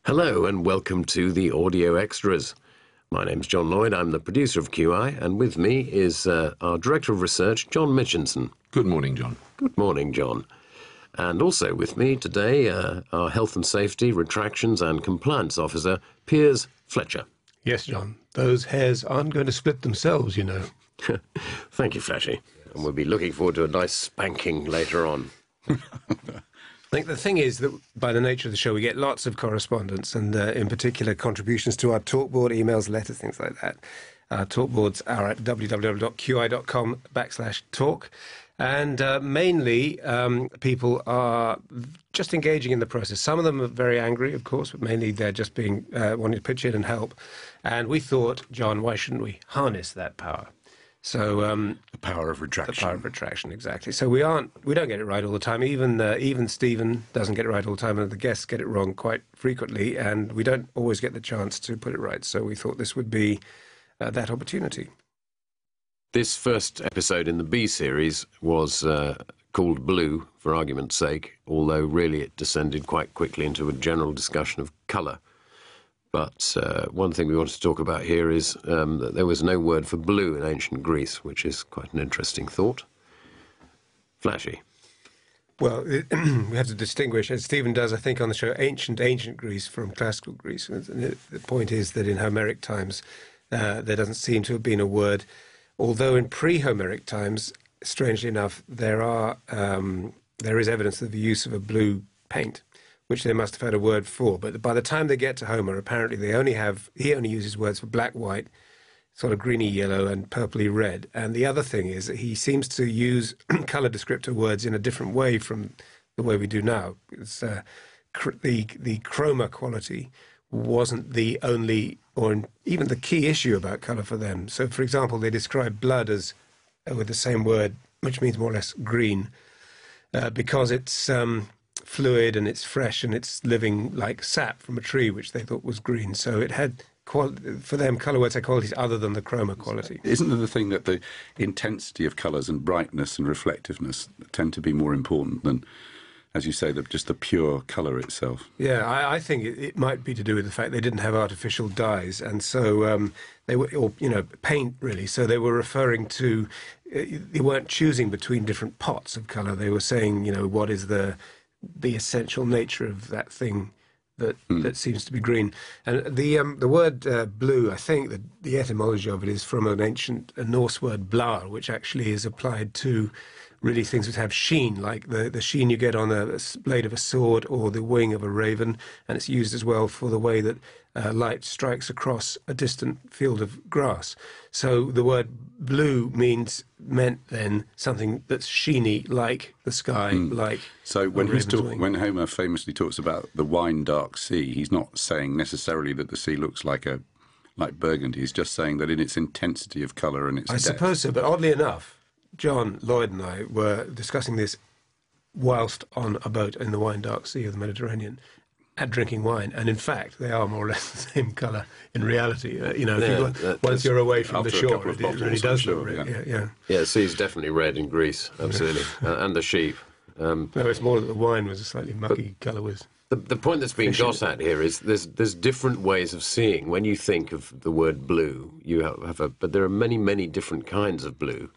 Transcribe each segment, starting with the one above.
Hello and welcome to the Audio Extras. My name's John Lloyd, I'm the producer of QI, and with me is our Director of Research, John Mitchinson. Good morning, John. Good morning, John. And also with me today, our Health and Safety, Retractions and Compliance Officer, Piers Fletcher. Yes, John. Those hairs aren't going to split themselves, you know. Thank you, Fletchy. And we'll be looking forward to a nice spanking later on. I think the thing is that by the nature of the show, we get lots of correspondence and in particular contributions to our talkboard, emails, letters, things like that. Our talkboards are at www.qi.com/talk. And mainly people are just engaging in the process. Some of them are very angry, of course, but mainly they're just being wanting to pitch in and help. And we thought, John, why shouldn't we harness that power? So the power of retraction. The power of retraction, exactly. So we don't get it right all the time. Even Stephen doesn't get it right all the time, and the guests get it wrong quite frequently, and we don't always get the chance to put it right. So we thought this would be that opportunity. This first episode in the B series was called Blue, for argument's sake, although really it descended quite quickly into a general discussion of colour. But one thing we want to talk about here is that there was no word for blue in ancient Greece, which is quite an interesting thought. Flashy. Well, we have to distinguish, as Stephen does, I think, on the show, ancient Greece from classical Greece. The point is that in Homeric times, there doesn't seem to have been a word, although in pre-Homeric times, strangely enough, there is evidence of the use of a blue paint, which they must have had a word for. But by the time they get to Homer, apparently he only uses words for black, white, sort of greeny yellow and purpley red. And the other thing is that he seems to use colour descriptor words in a different way from the way we do now. It's, the chroma quality wasn't the only or even the key issue about colour for them. So, for example, they describe blood as with the same word, which means more or less green, because it's fluid and it's fresh and it's living like sap from a tree, which they thought was green. So it had, for them, colour words had qualities other than the chroma quality. Isn't there the thing that the intensity of colours and brightness and reflectiveness tend to be more important than, as you say, just the pure colour itself? Yeah, I think it might be to do with the fact they didn't have artificial dyes, and so they were, or paint really. So they were referring to, they weren't choosing between different pots of colour. They were saying, what is the essential nature of that thing that seems to be green. And the word blue, I think that the etymology of it is from an ancient Norse word blar, which actually is applied to really things that have sheen, like the sheen you get on a blade of a sword or the wing of a raven, and it's used as well for the way that light strikes across a distant field of grass. So the word blue meant then something that's sheeny, like the sky, like. So when when Homer famously talks about the wine-dark sea, he's not saying necessarily that the sea looks like burgundy. He's just saying that in its intensity of colour and its depth. I suppose so, but oddly enough, John Lloyd and I were discussing this whilst on a boat in the wine-dark sea of the Mediterranean, at drinking wine, and in fact, they are more or less the same colour in reality. Once you're away from the shore, it really does look red. Yeah, the sea's definitely red in Greece, absolutely, and the sheep. No, it's more that the wine was a slightly mucky colour. The point that's being got at here is there's different ways of seeing. When you think of the word blue, but there are many different kinds of blue.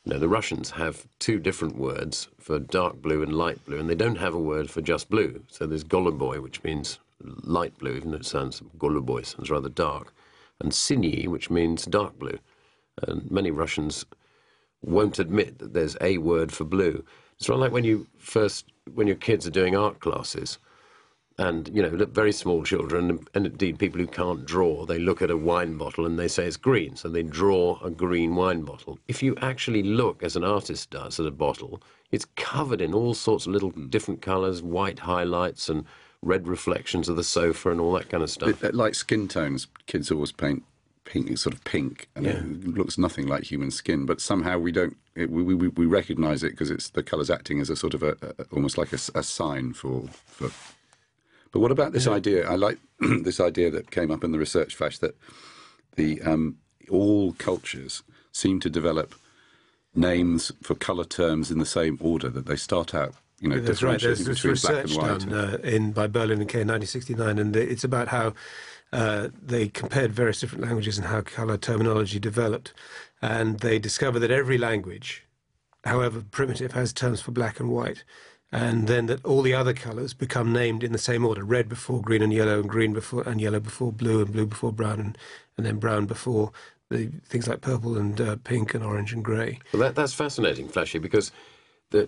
The Russians have two different words for dark blue and light blue, and they don't have a word for just blue. So there's goluboy, which means light blue, even though it sounds goluboy, sounds rather dark, and sinyi, which means dark blue. And many Russians won't admit that there's a word for blue. It's not like when your kids are doing art classes, and, very small children, and indeed people who can't draw, they look at a wine bottle and they say it's green, so they draw a green wine bottle. If you actually look, as an artist does, at a bottle, it's covered in all sorts of little different colours, white highlights and red reflections of the sofa and all that kind of stuff. Like skin tones, kids always paint pink, sort of pink, and it looks nothing like human skin, but somehow we recognise it because it's the colours acting as a sort of almost like a sign for. But what about this idea? I like this idea that came up in the research flash that all cultures seem to develop names for colour terms in the same order, that they start out That's right. There's differentiating this between black research and white. done by Berlin and Kay in 1969, and it's about how they compared various different languages and how colour terminology developed. And they discovered that every language, however primitive, has terms for black and white. And then that all the other colours become named in the same order: red before green and yellow, and green before and yellow before blue, and blue before brown, and then brown before the things like purple and pink and orange and grey. Well, that's fascinating, Flashy, because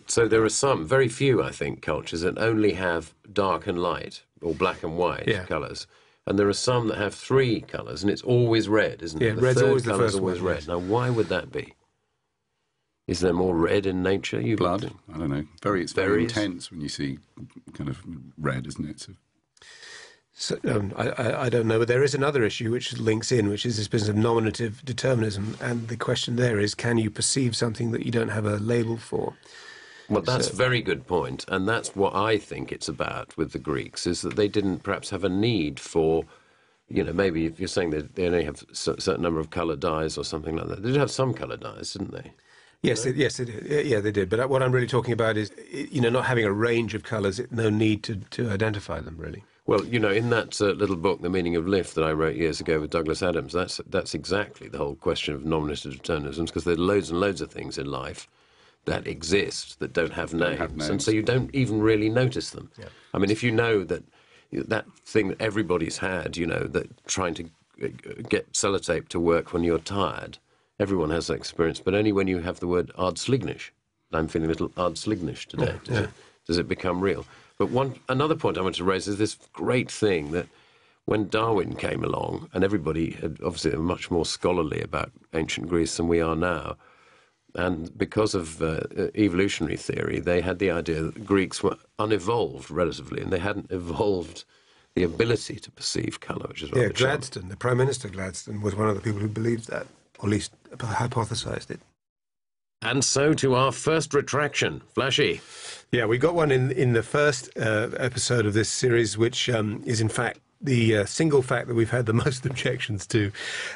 so there are some, very few, I think, cultures that only have dark and light, or black and white colours. And there are some that have three colours, and it's always red, isn't it? Yeah, red's always the first always one, red. yes. Now, why would that be? Is there more red in nature? Blood? I don't know. It's very intense when you see kind of red, isn't it? So, I don't know, but there is another issue which links in, which is this business of nominative determinism. And the question there is, can you perceive something that you don't have a label for? Well, that's a very good point, and that's what I think it's about with the Greeks, is that they didn't perhaps have a need for, maybe if you're saying that they only have a certain number of colour dyes or something like that. They did have some colour dyes, didn't they? Yes, they did. Yeah, they did. But what I'm really talking about is, not having a range of colours, no need to identify them, really. Well, in that little book, The Meaning of Life, that I wrote years ago with Douglas Adams, that's exactly the whole question of nominative determinism, because there are loads and loads of things in life that exist that don't have names, and so you don't even really notice them. Yeah. I mean, if you know that thing that everybody's had, that trying to get sellotape to work when you're tired, everyone has that experience, but only when you have the word ardslignish. I'm feeling a little ardslignish today. Does it become real? But another point I want to raise is this great thing that when Darwin came along, and everybody had obviously much more scholarly about ancient Greece than we are now, and because of evolutionary theory, they had the idea that the Greeks were unevolved relatively, and they hadn't evolved the ability to perceive colour, which is rather Gladstone, the Prime Minister Gladstone, was one of the people who believed that, or at least hypothesised it. And so to our first retraction, Flashy. Yeah, we got one in the first episode of this series, which is in fact the single fact that we've had the most objections to.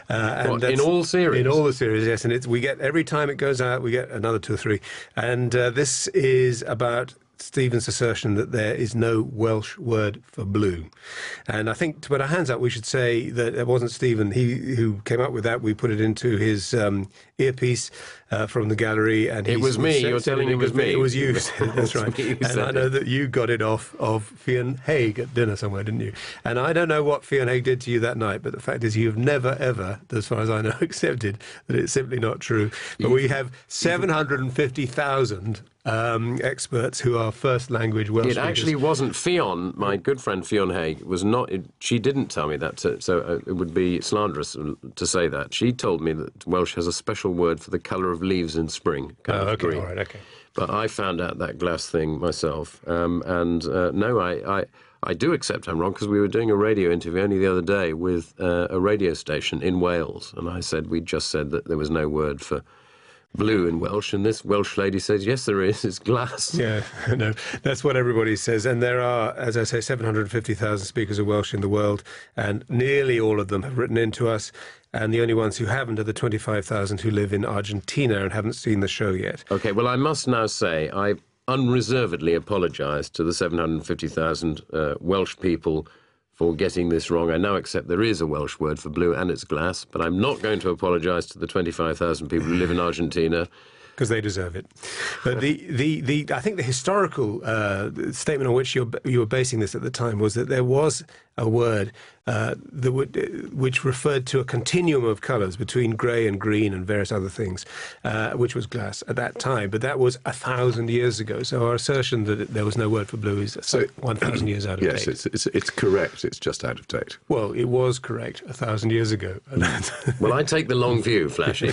In all series? In all the series, yes. And we get, every time it goes out, we get another 2 or 3. And this is about Stephen's assertion that there is no Welsh word for blue. And I think, to put our hands up, we should say that it wasn't Stephen who came up with that. We put it into his earpiece from the gallery. And it was me. You're telling me it was me. It was you. That's right. And I know that you got it off of Fionn Haig at dinner somewhere, didn't you? And I don't know what Fionn Haig did to you that night, but the fact is you've never, ever, as far as I know, accepted that it's simply not true. But we have 750,000 experts who are first language Welsh speakers. It actually wasn't Fionn, my good friend Fionn Haig, was not. She didn't tell me that, so it would be slanderous to say that. She told me that Welsh has a special word for the colour of leaves in spring. Okay, all right, okay. But I found out that glass thing myself, no, I do accept I'm wrong, because we were doing a radio interview only the other day with a radio station in Wales, and I said we just said that there was no word for blue in Welsh, and this Welsh lady says, yes, there is, it's glass. Yeah, no, that's what everybody says. And there are, as I say, 750,000 speakers of Welsh in the world, and nearly all of them have written in to us, and the only ones who haven't are the 25,000 who live in Argentina and haven't seen the show yet. OK, well, I must now say I unreservedly apologise to the 750,000 Welsh people for getting this wrong. I now accept there is a Welsh word for blue and it's glass, but I'm not going to apologise to the 25,000 people who live in Argentina. Because they deserve it. But I think the historical statement on which you were basing this at the time was that there was a word which referred to a continuum of colours between grey and green and various other things, which was glass at that time. But that was 1,000 years ago. So our assertion that there was no word for blue is 1,000 years out of date. Yes, it's correct. It's just out of date. Well, it was correct 1,000 years ago. Well, I take the long view, Flashy.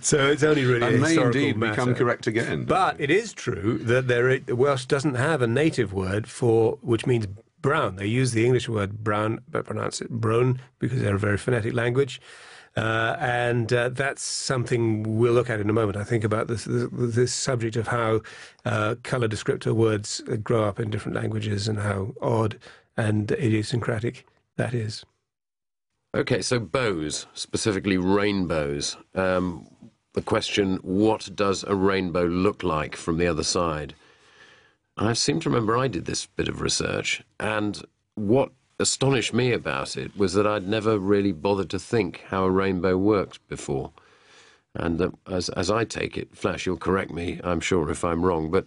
So it's only really and may indeed matter. Become correct again. But it is true that Welsh doesn't have a native word for which means brown. They use the English word brown, but pronounce it brown because they're a very phonetic language. And that's something we'll look at in a moment. I think about this subject of how colour descriptor words grow up in different languages and how odd and idiosyncratic that is. OK, so bows, specifically rainbows. The question, what does a rainbow look like from the other side? I seem to remember I did this bit of research, and what astonished me about it was that I'd never really bothered to think how a rainbow worked before. And as I take it, Flash, you'll correct me, I'm sure, if I'm wrong, but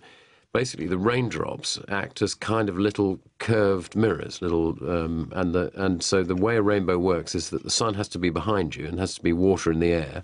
basically the raindrops act as kind of little curved mirrors, and so the way a rainbow works is that the sun has to be behind you and has to be water in the air.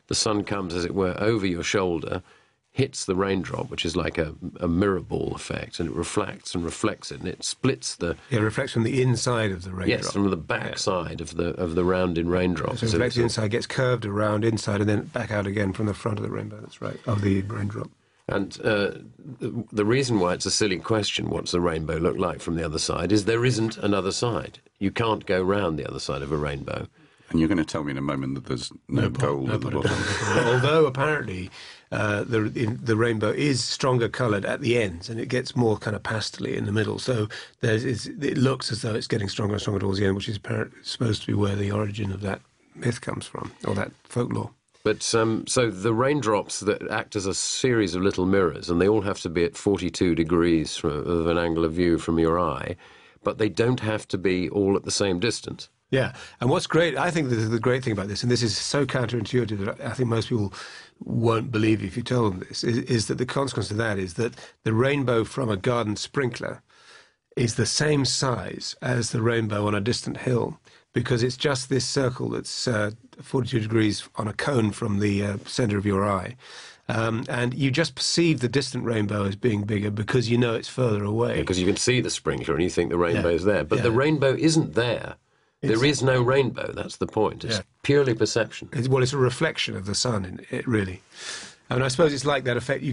The sun comes, as it were, over your shoulder, hits the raindrop, which is like a mirror ball effect, and it reflects and reflects it, and it splits the... Yeah, it reflects from the inside of the raindrop. Yes, from the back side of the rounding raindrop. So it reflects inside, gets curved around inside, and then back out again from the front of the rainbow, that's right, of the raindrop. And the reason why it's a silly question, what's the rainbow look like from the other side, is there isn't another side. You can't go round the other side of a rainbow. And you're going to tell me in a moment that there's no gold at the bottom. Although apparently the rainbow is stronger coloured at the ends, and it gets more kind of pastely in the middle. So it looks as though it's getting stronger and stronger towards the end, which is apparently supposed to be where the origin of that myth comes from, or that folklore. But so the raindrops that act as a series of little mirrors, and they all have to be at 42 degrees of an angle of view from your eye, but they don't have to be all at the same distance. Yeah, and what's great, I think the great thing about this, and this is so counterintuitive that I think most people won't believe if you tell them this, is that the consequence of that is that the rainbow from a garden sprinkler is the same size as the rainbow on a distant hill, because it's just this circle that's 42 degrees on a cone from the centre of your eye. And you just perceive the distant rainbow as being bigger because you know it's further away. Because you can see the sprinkler and you think the rainbow's there. But the rainbow isn't there. There is no rainbow, that's the point. It's purely perception. It's a reflection of the sun, really. And I suppose it's like that effect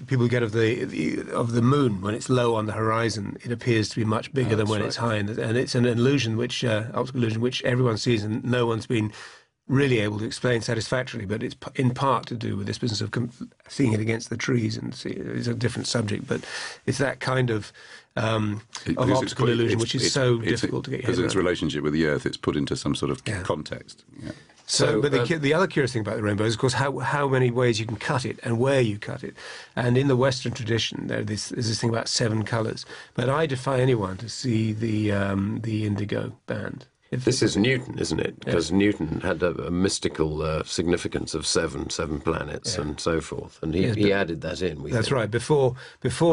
people get of the moon when it's low on the horizon. It appears to be much bigger than when it's high, and it's an illusion, optical illusion, which everyone sees and no one's been really able to explain satisfactorily. But it's in part to do with this business of seeing it against the trees, and it's a different subject. But it's that kind of optical illusion, which is so difficult to get your head around. Because of its relationship with the Earth, it's put into some sort of context. Yeah. But the other curious thing about the rainbow is, of course, how many ways you can cut it and where you cut it. And in the Western tradition, there's this thing about 7 colours. But I defy anyone to see the indigo band. This is Newton, isn't it? Because Newton had a mystical significance of seven planets and so forth, and he added that in. That's right. Before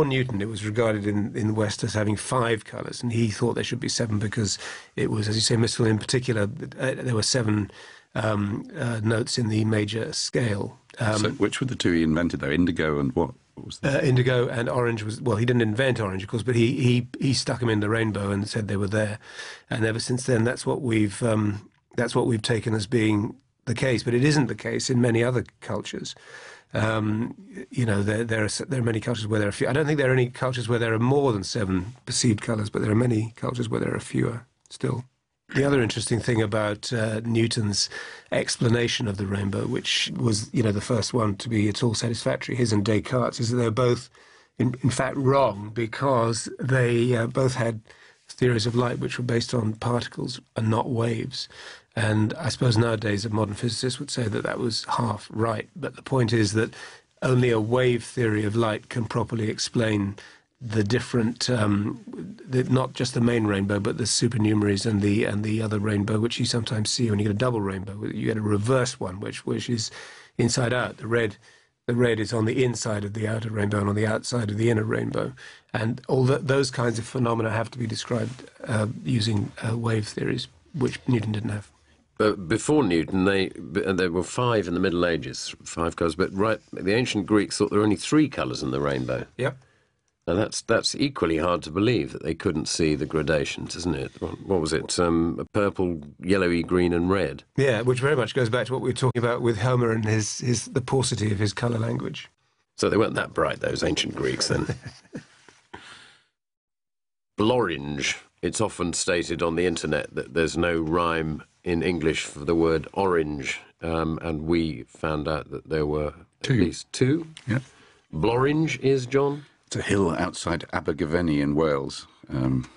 Newton, it was regarded in the West as having 5 colours, and he thought there should be 7 because it was, as you say, mystical. In particular, there were 7 notes in the major scale. So which were the 2 he invented, though? Indigo and what? Was indigo and orange was, well, he didn't invent orange, of course, but he stuck them in the rainbow and said they were there. And ever since then, that's what we've taken as being the case. But it isn't the case in many other cultures. There are many cultures where there are few. I don't think there are any cultures where there are more than 7 perceived colours, but there are many cultures where there are fewer still. The other interesting thing about Newton's explanation of the rainbow, which was, the first one to be at all satisfactory, his and Descartes', is that they're both, in fact, wrong because they both had theories of light which were based on particles and not waves. And I suppose nowadays a modern physicist would say that that was half right. But the point is that only a wave theory of light can properly explain the different, not just the main rainbow, but the supernumeraries and the other rainbow, which you sometimes see when you get a double rainbow. You get a reverse one, which is inside out. The red is on the inside of the outer rainbow and on the outside of the inner rainbow. And all those kinds of phenomena have to be described using wave theories, which Newton didn't have. But before Newton, there were 5 in the Middle Ages, 5 colours. But the ancient Greeks thought there were only 3 colours in the rainbow. Yep. Now that's equally hard to believe that they couldn't see the gradations, isn't it? What was it? Purple, yellowy, green, and red. Yeah, which very much goes back to what we were talking about with Homer and the paucity of his colour language. So they weren't that bright, those ancient Greeks, then. Blorange. It's often stated on the internet that there's no rhyme in English for the word orange, and we found out that there were at least 2. Yeah. Blorange is, John? It's a hill outside Abergavenny in Wales, from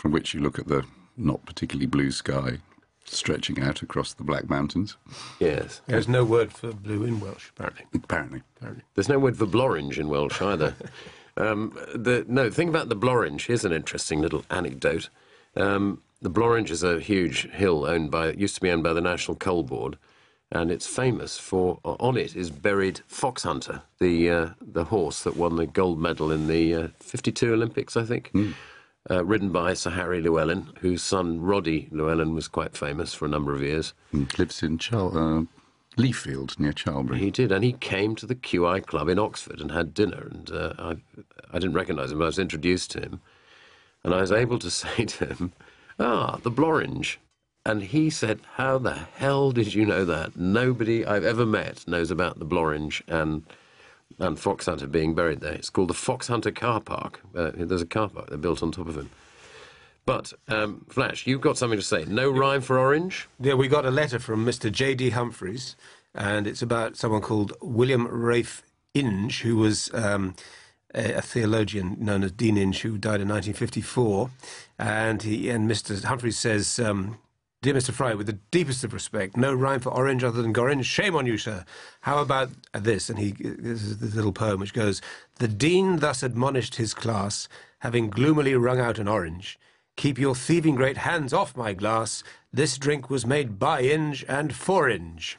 which you look at the not particularly blue sky stretching out across the Black Mountains. Yes. There's no word for blue in Welsh, apparently. Apparently. There's no word for blorange in Welsh either. The thing about the Blorange, here's an interesting little anecdote. The Blorange is a huge hill used to be owned by the National Coal Board, and it's famous for, on it is buried Fox Hunter, the horse that won the gold medal in the 52 Olympics, I think, ridden by Sir Harry Llewellyn, whose son Roddy Llewellyn was quite famous for a number of years. Lives in Leafield, near Charlbury. He did, and he came to the QI Club in Oxford and had dinner, and I didn't recognise him, but I was introduced to him, and I was able to say to him, the Blorange. And he said, how the hell did you know that? Nobody I've ever met knows about the Blorange and Fox Hunter being buried there. It's called the Fox Hunter car park. There's a car park they built on top of him. But, Flash, you've got something to say. No rhyme for orange? Yeah, we got a letter from Mr. J.D. Humphreys, and it's about someone called William Ralph Inge, who was a theologian known as Dean Inge, who died in 1954. And Mr. Humphreys says... Dear Mr. Fry, with the deepest of respect, no rhyme for orange other than Gorange. Shame on you, sir. How about this? And this is this little poem which goes, the dean thus admonished his class, having gloomily wrung out an orange. Keep your thieving great hands off my glass. This drink was made by Inge and for Inge.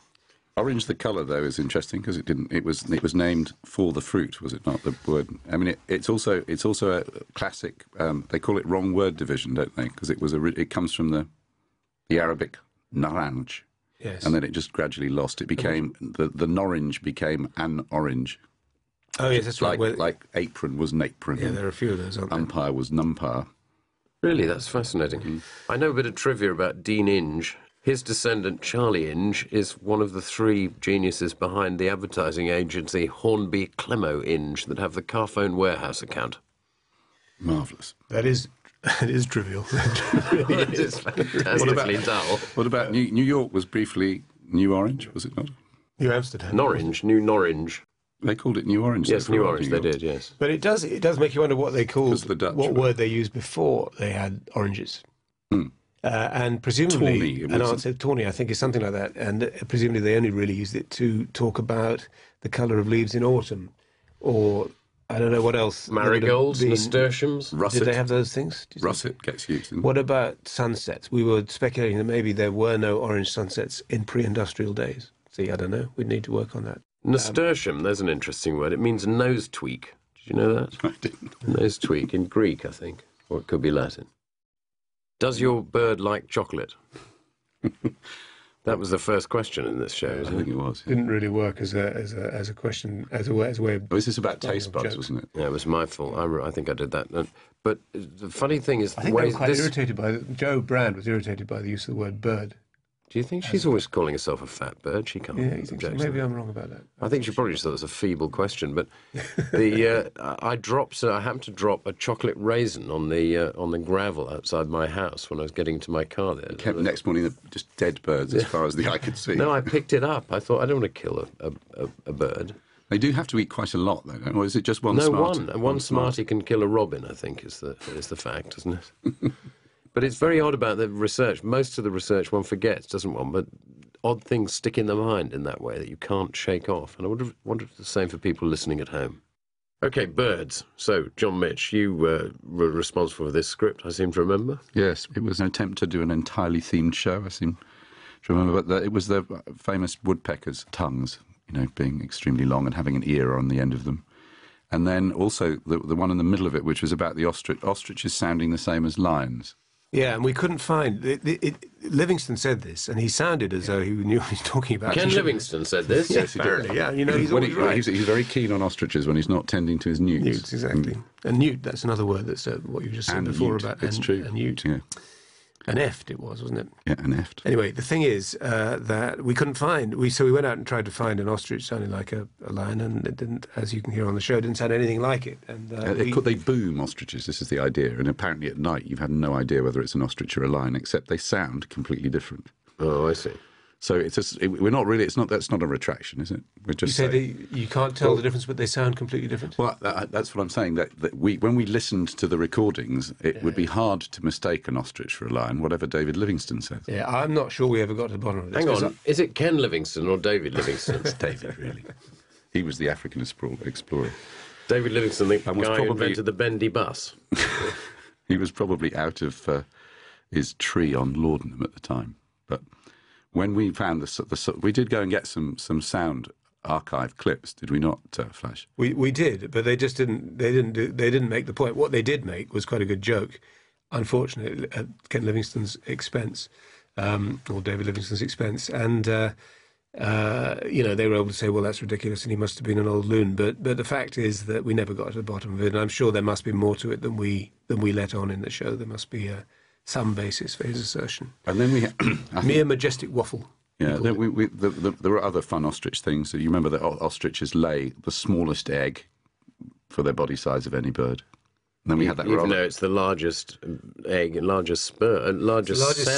Orange, the colour, though, is interesting because it was named for the fruit, was it not? The word. I mean, it's also a classic. They call it wrong word division, don't they? Because it comes from the Arabic naranj, yes, and then it just gradually lost. It became the norange became an orange. Oh yes, that's right. Like apron was napron. Yeah, there are a few of those, aren't there? Umpire was numpire. Really, that's fascinating. I know a bit of trivia about Dean Inge. His descendant, Charlie Inge, is one of the three geniuses behind the advertising agency Hornby Clemo Inge that have the Carphone Warehouse account. Marvellous. It is trivial. It is fantastically dull. What about New York was briefly New Orange, was it not? New Amsterdam. New Norwich. They called it New Orange. Yes, New Orange, they did, yes. But it does make you wonder what they called, what word they used before they had oranges. And presumably, tawny, I think, is something like that. And presumably they only really used it to talk about the colour of leaves in autumn, or... I don't know what else. Marigolds, nasturtiums. Russet. Did they have those things? Russet gets used. What about sunsets? We were speculating that maybe there were no orange sunsets in pre-industrial days. See, I don't know. We'd need to work on that. Nasturtium, there's an interesting word. It means nose tweak. Did you know that? I didn't. Nose tweak in Greek, I think. Or it could be Latin. Does your bird like chocolate? That was the first question in this show, isn't it? I think it was. Didn't really work as a question, as a way of... Oh, this is about taste buds, wasn't it? Yeah, it was my fault. I think I did that. But the funny thing is... I think they were quite irritated by... Joe Brand was irritated by the use of the word bird. Do you think she's always calling herself a fat bird? She can't. Yeah, so maybe I'm wrong about that. I think she probably just thought it was a feeble question. But I happened to drop a chocolate raisin on the gravel outside my house when I was getting to my car there. Kept the next morning just dead birds as far as the eye could see. No, I picked it up. I thought I don't want to kill a bird. They do have to eat quite a lot, though, don't they? Or is it just one? No, smartie? one smartie can kill a robin. I think is the fact, isn't it? But it's very odd about the research. Most of the research one forgets, doesn't one? But odd things stick in the mind in that way that you can't shake off. And I wonder if it's the same for people listening at home. OK, birds. So, John Mitch, you were responsible for this script, I seem to remember. Yes, it was an attempt to do an entirely themed show, I seem to remember. But it was the famous woodpeckers' tongues, being extremely long and having an ear on the end of them. And then also the one in the middle of it, which was about the ostriches sounding the same as lions. Yeah, and we couldn't find... Livingston said this, and he sounded as though he knew what he was talking about. Ken Livingston said this? Yes, apparently, yeah. He's always right. He's very keen on ostriches when he's not tending to his newts. Newts, exactly. And newt, that's another word that's what you just said before about... It's true. And newt. Yeah. An eft it was, wasn't it? Yeah, an eft. Anyway, the thing is that we couldn't find... So we went out and tried to find an ostrich sounding like a lion, and it didn't, as you can hear on the show, didn't sound anything like it. And they boom ostriches, this is the idea. And apparently at night you've had no idea whether it's an ostrich or a lion, except they sound completely different. Oh, I see. So we're not really... That's not a retraction, is it? We're just you say you can't tell the difference, but they sound completely different? Well, that's what I'm saying. That when we listened to the recordings, it would be hard to mistake an ostrich for a lion, whatever David Livingstone says. Yeah, I'm not sure we ever got to the bottom of this. Hang on, is it Ken Livingston or David Livingston? It's David, really. He was the African explorer. David Livingstone, the And was guy who probably- invented the bendy bus. He was probably out of his tree on laudanum at the time. But when we found we did go and get some sound archive clips, did we not, Flash? We did, but they just didn't. They didn't make the point. What they did make was quite a good joke, unfortunately, at Ken Livingstone's expense, or David Livingstone's expense, and they were able to say, well, that's ridiculous, and he must have been an old loon. But the fact is that we never got to the bottom of it, and I'm sure there must be more to it than we let on in the show. There must be some basis for his assertion. And then we Mere majestic waffle. Yeah, there were other fun ostrich things. So you remember that ostriches lay the smallest egg for their body size of any bird. And then we had that Even though it's the largest egg and largest largest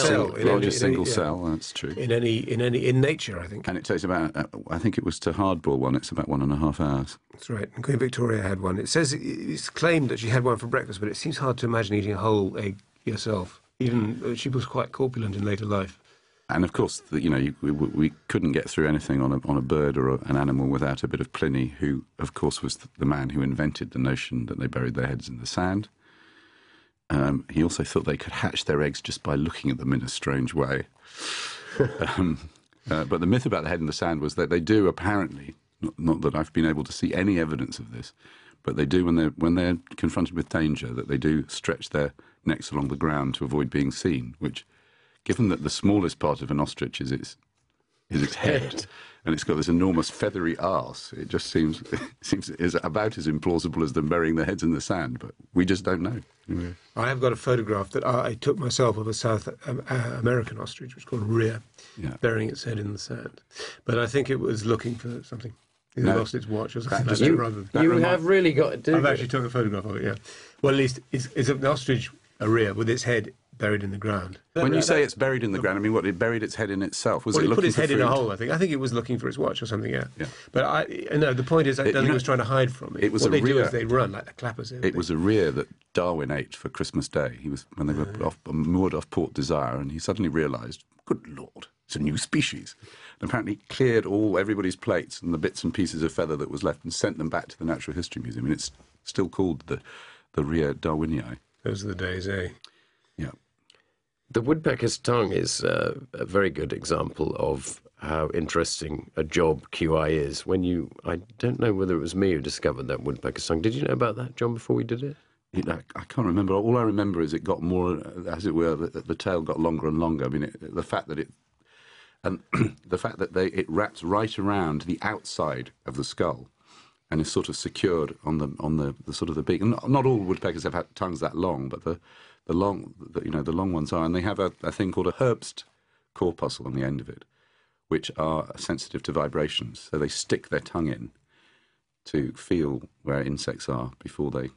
cell. largest single cell. That's true. In nature, I think. And it takes about, I think it was to hardball one. It's about 1.5 hours. That's right. And Queen Victoria had one. It says it's claimed that she had one for breakfast, but it seems hard to imagine eating a whole egg yourself. Even she was quite corpulent in later life. And of course, we couldn't get through anything on a bird or an animal without a bit of Pliny, who, of course, was the man who invented the notion that they buried their heads in the sand. He also thought they could hatch their eggs just by looking at them in a strange way. But the myth about the head in the sand was that they do apparently, not that I've been able to see any evidence of this, but they do when they're confronted with danger, that they do stretch their necks along the ground to avoid being seen, which, given that the smallest part of an ostrich is its head, and it's got this enormous feathery arse, it just seems is about as implausible as them burying their heads in the sand. But we just don't know. Anyway. I have got a photograph that I took myself of a South American ostrich, which is called a rhea, burying its head in the sand. But I think it was looking for something. It lost its watch or something like that. You have really got to. I've actually took a photograph of it. Yeah. Well, at least it's an ostrich, a rhea, with its head buried in the ground. When you say it's buried in the ground, I mean, what, it buried its head in itself? Was it he looking put his for head in food? a hole, I think. I think it was looking for its watch or something, yeah. But the point is, I don't think it was trying to hide from it. It was what a they do rhea. is they run like the clappers. It was a rhea that Darwin ate for Christmas Day. He was when they were moored off Port Desire, and he suddenly realised, good Lord, it's a new species. And apparently cleared everybody's plates and the bits and pieces of feather that was left and sent them back to the Natural History Museum. And it's still called the Rhea darwinii. Those are the days, eh? Yeah. The woodpecker's tongue is a very good example of how interesting a job QI is. I don't know whether it was me who discovered that woodpecker's tongue. Did you know about that, John, before we did it? I can't remember. All I remember is it got more, as it were, the tail got longer and longer. I mean, the fact that it wraps right around the outside of the skull and is sort of secured on the sort of the beak. And not all woodpeckers have had tongues that long, but the long ones are, and they have a thing called a Herbst corpuscle on the end of it, which are sensitive to vibrations. So they stick their tongue in to feel where insects are before they.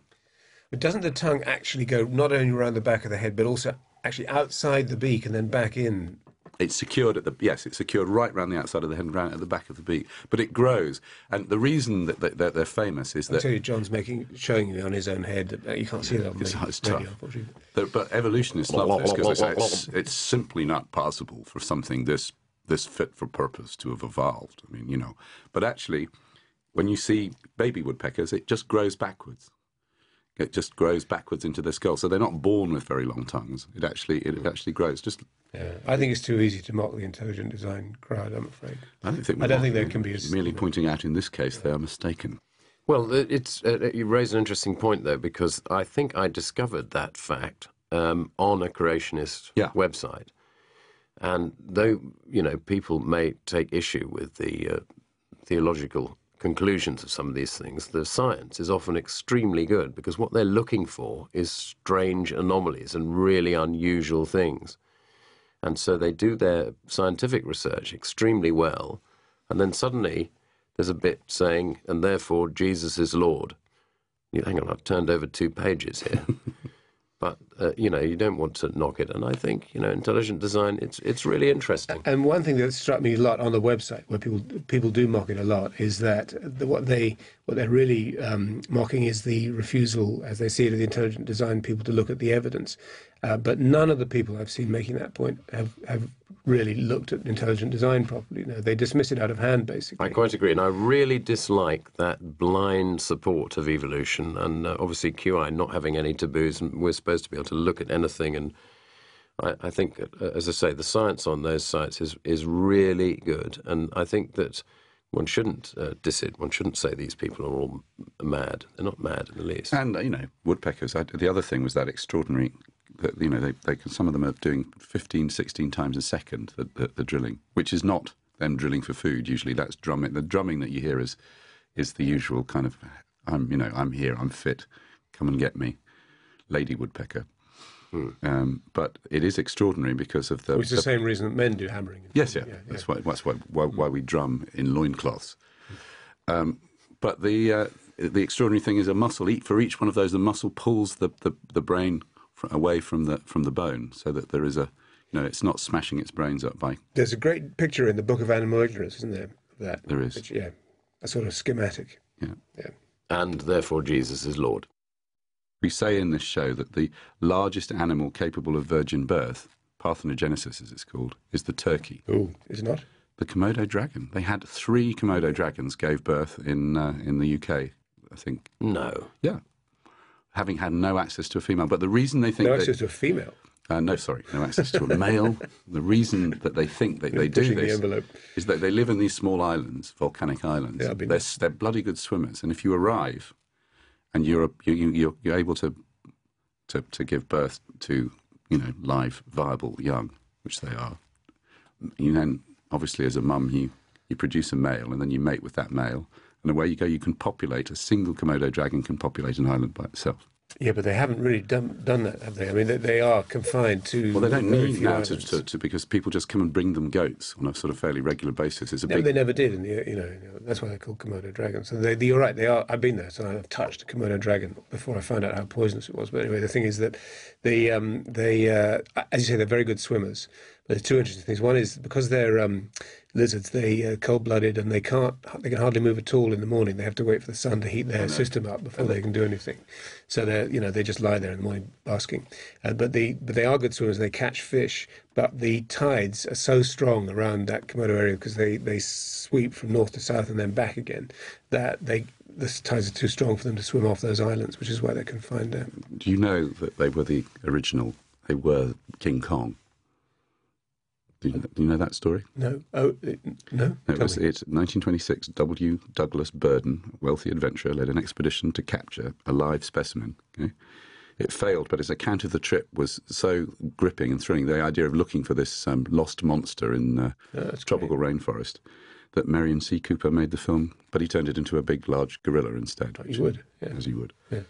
But doesn't the tongue actually go not only around the back of the head, but also actually outside the beak and then back in? It's secured it's secured right around the outside of the head and round at the back of the beak. But it grows, and the reason that they're famous is that. I tell you, John's showing you on his own head that you can't see that on it's the radio, tough. unfortunately. But evolutionists love this because it's simply not possible for something this fit for purpose to have evolved. I mean, but actually, when you see baby woodpeckers, it just grows backwards. It just grows backwards into their skull. So they're not born with very long tongues. It actually grows. I think it's too easy to mock the intelligent design crowd, I'm afraid. I don't think there can be merely pointing out in this case they are mistaken. Well, you raise an interesting point, though, because I think I discovered that fact on a creationist website. And though, people may take issue with the theological conclusions of some of these things, the science is often extremely good because what they're looking for is strange anomalies and really unusual things. And so they do their scientific research extremely well, and then suddenly there's a bit saying, and therefore Jesus is Lord. Hang on, I've turned over 2 pages here. But, you don't want to knock it. And I think, intelligent design, it's really interesting. And one thing that struck me a lot on the website, where people do mock it a lot, is that what they're really mocking is the refusal, as they see it, of the intelligent design people to look at the evidence. But none of the people I've seen making that point have really looked at intelligent design properly. No, they dismiss it out of hand, basically. I quite agree, and I really dislike that blind support of evolution, and obviously QI not having any taboos, and we're supposed to be able to look at anything, and I think, as I say, the science on those sites is really good, and I think that one shouldn't diss it. One shouldn't say these people are all mad. They're not mad in the least. And, woodpeckers, the other thing was that extraordinary, that they can, some of them are doing 15, 16 times a second, the drilling, which is not them drilling for food. Usually that's drumming. The drumming that you hear is the usual kind of, I'm here, I'm fit, come and get me, lady woodpecker. But it is extraordinary because of the... Which is the same reason that men do hammering. Yes, yeah. That's why we drum in loincloths. But the extraordinary thing is a muscle. For each one of those, the muscle pulls the brain away from the bone, so that there is it's not smashing its brains up by... There's a great picture in the Book of Animal Ignorance, isn't there, of that? There is. Which, a sort of schematic. Yeah. And therefore Jesus is Lord. We say in this show that the largest animal capable of virgin birth, parthenogenesis as it's called, is the turkey. Oh, is it not? The Komodo dragon. They had 3 Komodo dragons gave birth in the UK, I think. No. Yeah. Having had no access to a female. But the reason they think... No access to a female? No access to a male. The reason that they think that they do this is that they live in these small islands, volcanic islands. Yeah, they're bloody good swimmers. And if you arrive... and you're able to give birth to live viable young, which they are. You then obviously as a mum you produce a male and then you mate with that male and away you go. You can populate, a single Komodo dragon can populate an island by itself. Yeah, but they haven't really done that, have they? I mean, they are confined to... Well, they don't need now to because people just come and bring them goats on a sort of fairly regular basis. It's a big... they never did. That's why they're called Komodo dragons. So you're right, they are. I've been there, so I've touched a Komodo dragon before I found out how poisonous it was. But anyway, the thing is that they as you say, they're very good swimmers. But there's 2 interesting things. One is because they're lizards, they cold-blooded and they can hardly move at all in the morning. They have to wait for the sun to heat their system up before they can do anything. So they just lie there in the morning basking. But they are good swimmers. They catch fish. But the tides are so strong around that Komodo area because they sweep from north to south and then back again that the tides are too strong for them to swim off those islands, which is why they're confined there. Do you know that they were King Kong? Do you know that story? No. Oh, no? It's 1926. W. Douglas Burden, wealthy adventurer, led an expedition to capture a live specimen. Okay? It failed, but his account of the trip was so gripping and thrilling, the idea of looking for this lost monster in tropical rainforest, that Marion C. Cooper made the film, but he turned it into a big, large gorilla instead. You would. Yeah. As you would. Yeah.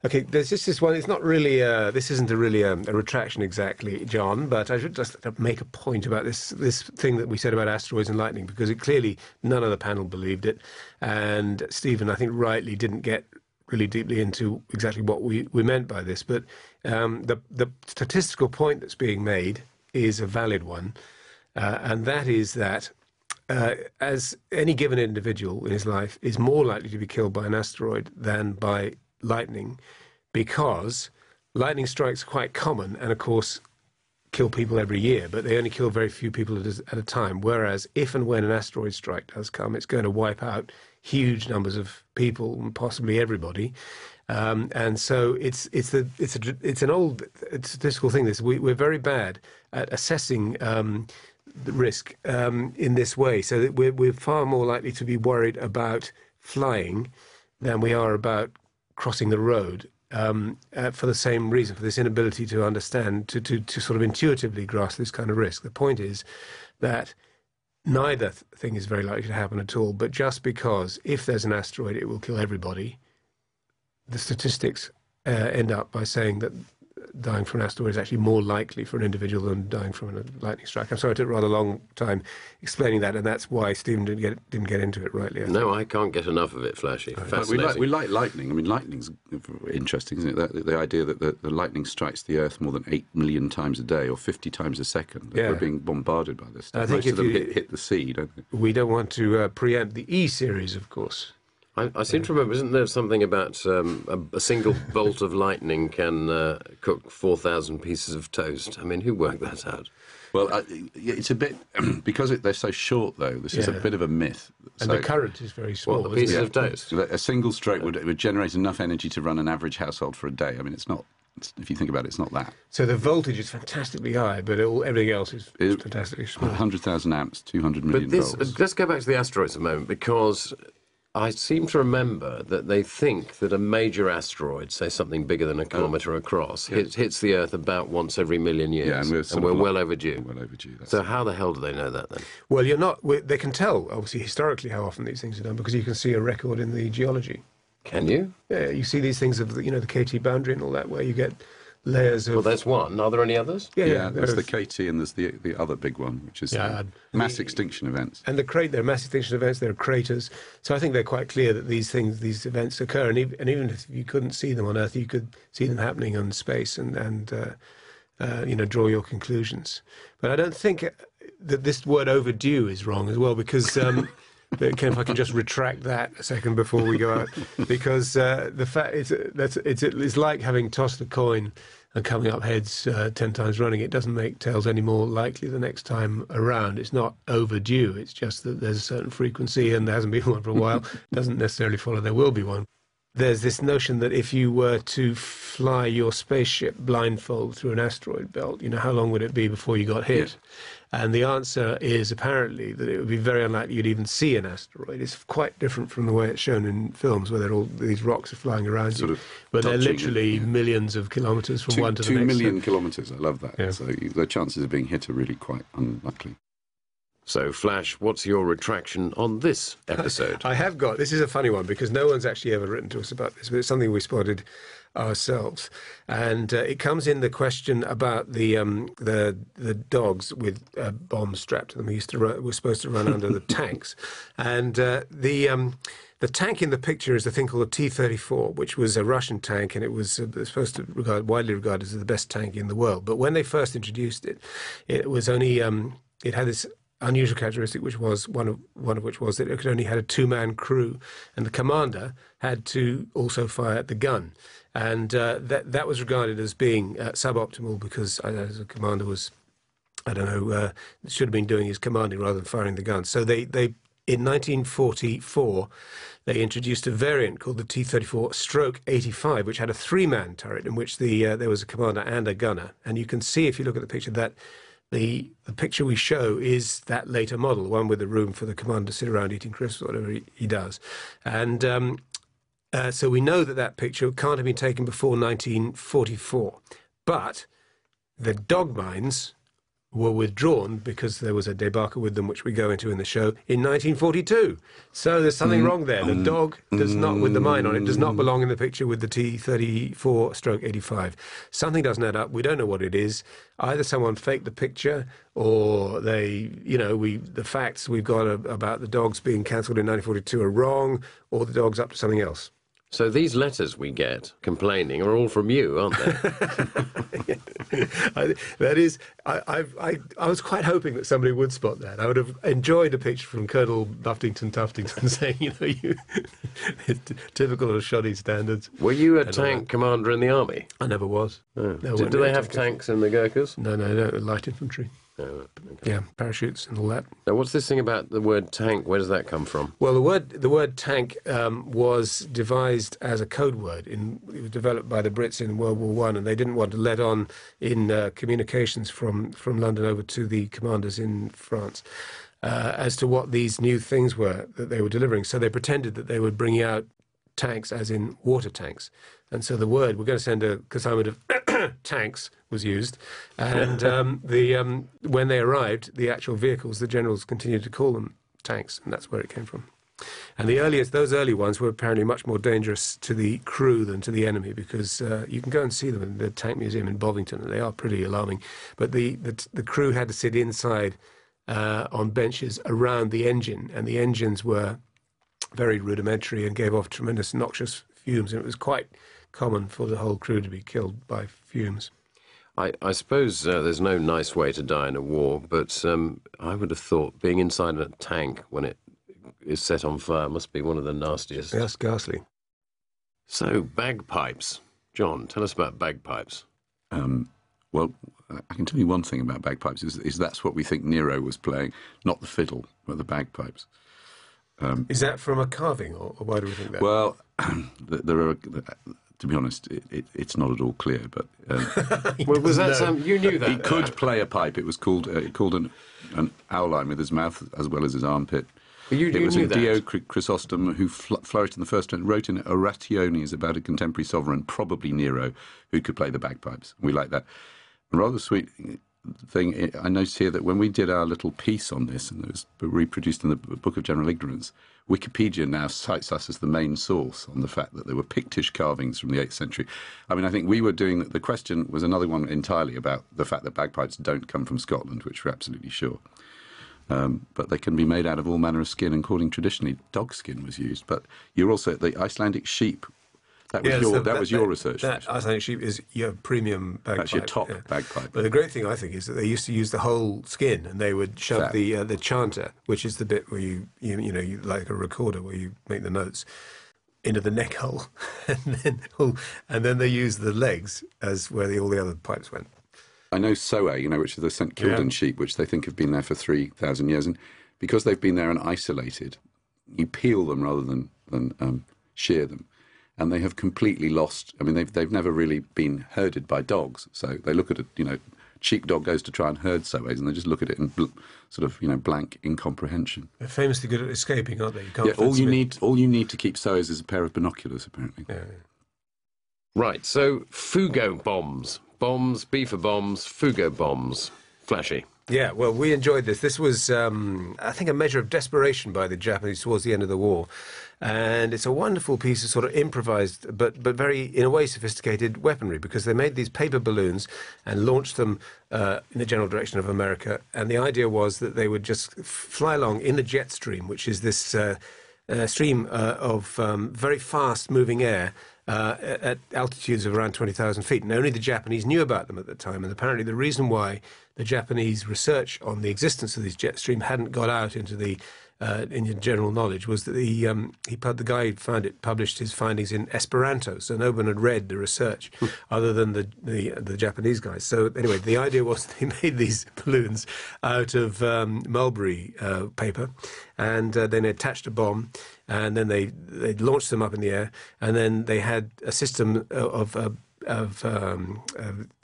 Okay, there's just this one. It's not really. This isn't really a retraction exactly, John. But I should just make a point about this thing that we said about asteroids and lightning, because clearly none of the panel believed it, and Stephen, I think, rightly didn't get really deeply into exactly what we meant by this. But the statistical point that's being made is a valid one, and that is that as any given individual in his life is more likely to be killed by an asteroid than by lightning, because lightning strikes are quite common and of course kill people every year, but they only kill very few people at a time, whereas if and when an asteroid strike does come, it's going to wipe out huge numbers of people and possibly everybody. And so it's an old statistical thing. We're very bad at assessing the risk in this way, so that we're far more likely to be worried about flying than we are about crossing the road, for the same reason, for this inability to understand, to sort of intuitively grasp this kind of risk. The point is that neither thing is very likely to happen at all, but just because if there's an asteroid it will kill everybody, the statistics end up by saying that dying from an asteroid is actually more likely for an individual than dying from a lightning strike. I'm sorry, it took a rather long time explaining that, and that's why Stephen didn't get into it rightly. No, I can't get enough of it, Flashy. Fascinating. We like lightning. I mean, lightning's interesting, isn't it? The idea that the lightning strikes the Earth more than 8 million times a day or 50 times a second. We're being bombarded by this stuff. I think most of them hit the sea, don't they? We don't want to preempt the E-series, of course. I seem to remember, isn't there something about a single bolt of lightning can cook 4,000 pieces of toast? I mean, who worked that out? Well, it's a bit because they're so short, though. This is a bit of a myth. And the current is very small. What, the pieces of toast? A single stroke would generate enough energy to run an average household for a day. I mean, it's not. If you think about it, it's not that. So the voltage is fantastically high, but everything else is fantastically small. 100,000 amps, 200 million volts. Let's go back to the asteroids a moment, because I seem to remember that they think that a major asteroid, say something bigger than a kilometre across, hits the Earth about once every million years. Yeah, and we're well overdue. Well overdue. So how the hell do they know that then? Well, they can tell, obviously, historically how often these things are done, because you can see a record in the geology. Can you? Yeah, you see these things of the kt boundary and all that, where you get layers of... Well, there's one. Are there any others? Yeah, there's the KT and there's the other big one, which is mass extinction events. And there are mass extinction events, there are craters. So I think they're quite clear that these events occur. And even if you couldn't see them on Earth, you could see them happening in space and draw your conclusions. But I don't think that this word overdue is wrong as well, because... if I can just retract that a second before we go out, because the fact is it's like having tossed a coin and coming up heads 10 times running. It doesn't make tails any more likely the next time around. It's not overdue. It's just that there's a certain frequency and there hasn't been one for a while. It doesn't necessarily follow there will be one. There's this notion that if you were to fly your spaceship blindfold through an asteroid belt, how long would it be before you got hit? Yeah. And the answer is apparently that it would be very unlikely you'd even see an asteroid. It's quite different from the way it's shown in films, where all these rocks are flying around you. But they're literally millions of kilometres from one to the next. 2 million kilometres, I love that. Yeah. So the chances of being hit are really quite unlikely. So, Flash, what's your retraction on this episode? I have got... This is a funny one, because no one's actually ever written to us about this, but it's something we spotted ourselves. And it comes in the question about the dogs with bombs strapped to them. Were supposed to run under the tanks. And the tank in the picture is a thing called a T-34, which was a Russian tank, and it was supposed to be widely regarded as the best tank in the world. But when they first introduced it, it was only... it had this unusual characteristic, which was one of which was that it only had a 2-man crew, and the commander had to also fire at the gun, and that was regarded as being suboptimal, because as a commander was, should have been doing his commanding rather than firing the gun. So they in 1944 they introduced a variant called the T-34/85, which had a 3-man turret in which there was a commander and a gunner, and you can see if you look at the picture that. The picture we show is that later model, one with a room for the commander to sit around eating crisps, whatever he does. And so we know that picture can't have been taken before 1944. But the dog mines were withdrawn because there was a debacle with them, which we go into in the show, in 1942. So there's something wrong there. The dog does not, with the mine on it, does not belong in the picture with the T-34/85. Something doesn't add up. We don't know what it is. Either someone faked the picture, or the facts we've got about the dogs being cancelled in 1942 are wrong, or the dog's up to something else. So these letters we get complaining are all from you, aren't they? That is, I was quite hoping that somebody would spot that. I would have enjoyed a picture from Colonel Buffington Tuftington saying, typical of shoddy standards. Were you a tank commander in the army? I never was. Oh. Do they have tanks in the Gurkhas? No, light infantry. Oh, okay. Yeah, parachutes and all that. Now, what's this thing about the word tank? Where does that come from? Well, the word tank was devised as a code word. It was developed by the Brits in World War I, and they didn't want to let on in communications from London over to the commanders in France as to what these new things were that they were delivering. So they pretended that they were bringing out tanks, as in water tanks. And so the word, we're going to send a consignment of tanks, was used. And when they arrived, the actual vehicles, the generals continued to call them tanks, and that's where it came from. And those early ones were apparently much more dangerous to the crew than to the enemy, because you can go and see them in the Tank Museum in Bovington, and they are pretty alarming. But the crew had to sit inside on benches around the engine, and the engines were very rudimentary and gave off tremendous noxious fumes, and it was quite common for the whole crew to be killed by fumes. I suppose there's no nice way to die in a war, but I would have thought being inside a tank when it is set on fire. Must be one of the nastiest. That's ghastly. So, bagpipes. John, tell us about bagpipes. Well, I can tell you one thing about bagpipes, is that's what we think Nero was playing, not the fiddle, but the bagpipes. Is that from a carving, or why do we think that? Well, there are, to be honest, it's not at all clear, but... well, was that some... You knew that? He could play a pipe. It was called an owline with his mouth as well as his armpit. It was knew a that. Dio Chrysostom who flourished in the first and wrote in Orationes about a contemporary sovereign, probably Nero, who could play the bagpipes. We like that. A rather sweet thing, I noticed here that when we did our little piece on this, and it was reproduced in the Book of General Ignorance, Wikipedia now cites us as the main source on the fact that there were Pictish carvings from the 8th century. I mean, I think we were doing... The question was another one entirely about the fact that bagpipes don't come from Scotland, which we're absolutely sure. But they can be made out of all manner of skin, including traditionally dog skin was used. But you're also... The Icelandic sheep... That was your research. That Icelandic sheep is your premium bagpipe. That's your top bagpipe. But the great thing, I think, is that they used to use the whole skin, and they would shove the chanter, which is the bit where you like a recorder where you make the notes, into the neck hole, and then they use the legs as where all the other pipes went. I know Soa, which is the St Kildan sheep, which they think have been there for 3,000 years, and because they've been there and isolated, you peel them rather than shear them. And they have completely lost... I mean, they've never really been herded by dogs. So they look at it, sheepdog goes to try and herd soways, and they just look at it in sort of, blank incomprehension. They're famously good at escaping, aren't they? You can't yeah, all you need to keep soways is a pair of binoculars, apparently. Yeah. Right, so fugo bombs. Bombs, B for bombs, fugo bombs. Flashy. Yeah, well, we enjoyed this. This was, I think, a measure of desperation by the Japanese towards the end of the war. And it's a wonderful piece of sort of improvised, but very, in a way, sophisticated weaponry, because they made these paper balloons and launched them in the general direction of America. And the idea was that they would just fly along in the jet stream, which is this stream of very fast-moving air at altitudes of around 20,000 feet. And only the Japanese knew about them at the time. And apparently the reason why the Japanese research on the existence of these jet stream hadn't got out into the in general knowledge was that the guy who found it published his findings in Esperanto, so no one had read the research other than the Japanese guys. So anyway, the idea was they made these balloons out of mulberry paper, and then they attached a bomb, and then they launched them up in the air, and then they had a system of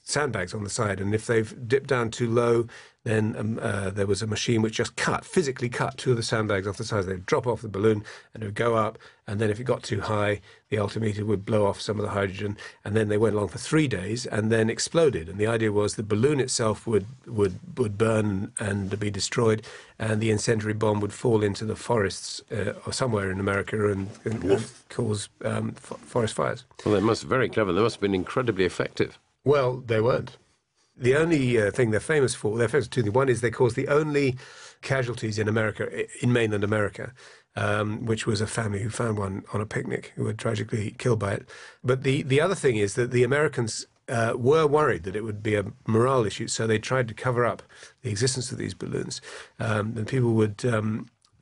sandbags on the side, and if they've dipped down too low, then there was a machine which just physically cut two of the sandbags off the sides. They'd drop off the balloon and it would go up, and then if it got too high, the altimeter would blow off some of the hydrogen, and then they went along for 3 days and then exploded. And the idea was the balloon itself would burn and be destroyed, and the incendiary bomb would fall into the forests or somewhere in America and cause forest fires. Well, they must be very clever. They must have been incredibly effective. Well, they weren't. The only thing they're famous for, they're famous for two things. One is they caused the only casualties in America, in mainland America, which was a family who found one on a picnic who were tragically killed by it. But the other thing is that the Americans were worried that it would be a morale issue, so they tried to cover up the existence of these balloons. And people would...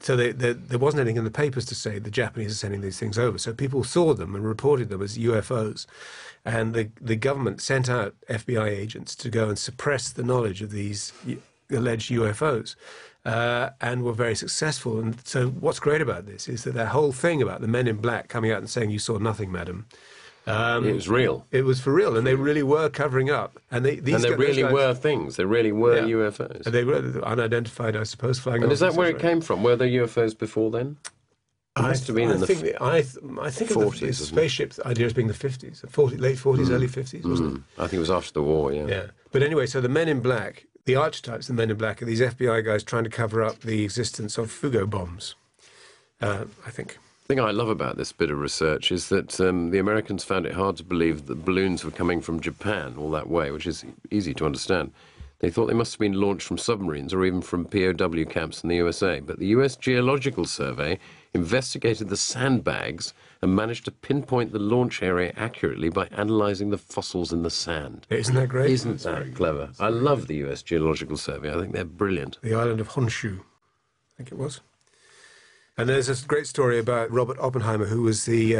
So there wasn't anything in the papers to say the Japanese are sending these things over. So people saw them and reported them as UFOs. And the government sent out FBI agents to go and suppress the knowledge of these alleged UFOs, and were very successful. And so what's great about this is that whole thing about the men in black coming out and saying, "You saw nothing, madam." It was real. It was for real, and they really were covering up. And they really were things. They really were UFOs. And they were unidentified, I suppose, flying. And is that where it came from? Were there UFOs before then? It must have been in the 40s. The spaceship idea as being the 50s, late 40s, early 50s, wasn't it? I think it was after the war, yeah. Yeah. But anyway, so the men in black, the archetypes of the men in black, are these FBI guys trying to cover up the existence of fugo bombs, I think. The thing I love about this bit of research is that the Americans found it hard to believe that balloons were coming from Japan all that way, which is easy to understand. They thought they must have been launched from submarines or even from POW camps in the USA. But the US Geological Survey investigated the sandbags and managed to pinpoint the launch area accurately by analysing the fossils in the sand. Isn't that great? Isn't that clever? I love the US Geological Survey. I think they're brilliant. The island of Honshu, I think it was. And there's a great story about Robert Oppenheimer, who was the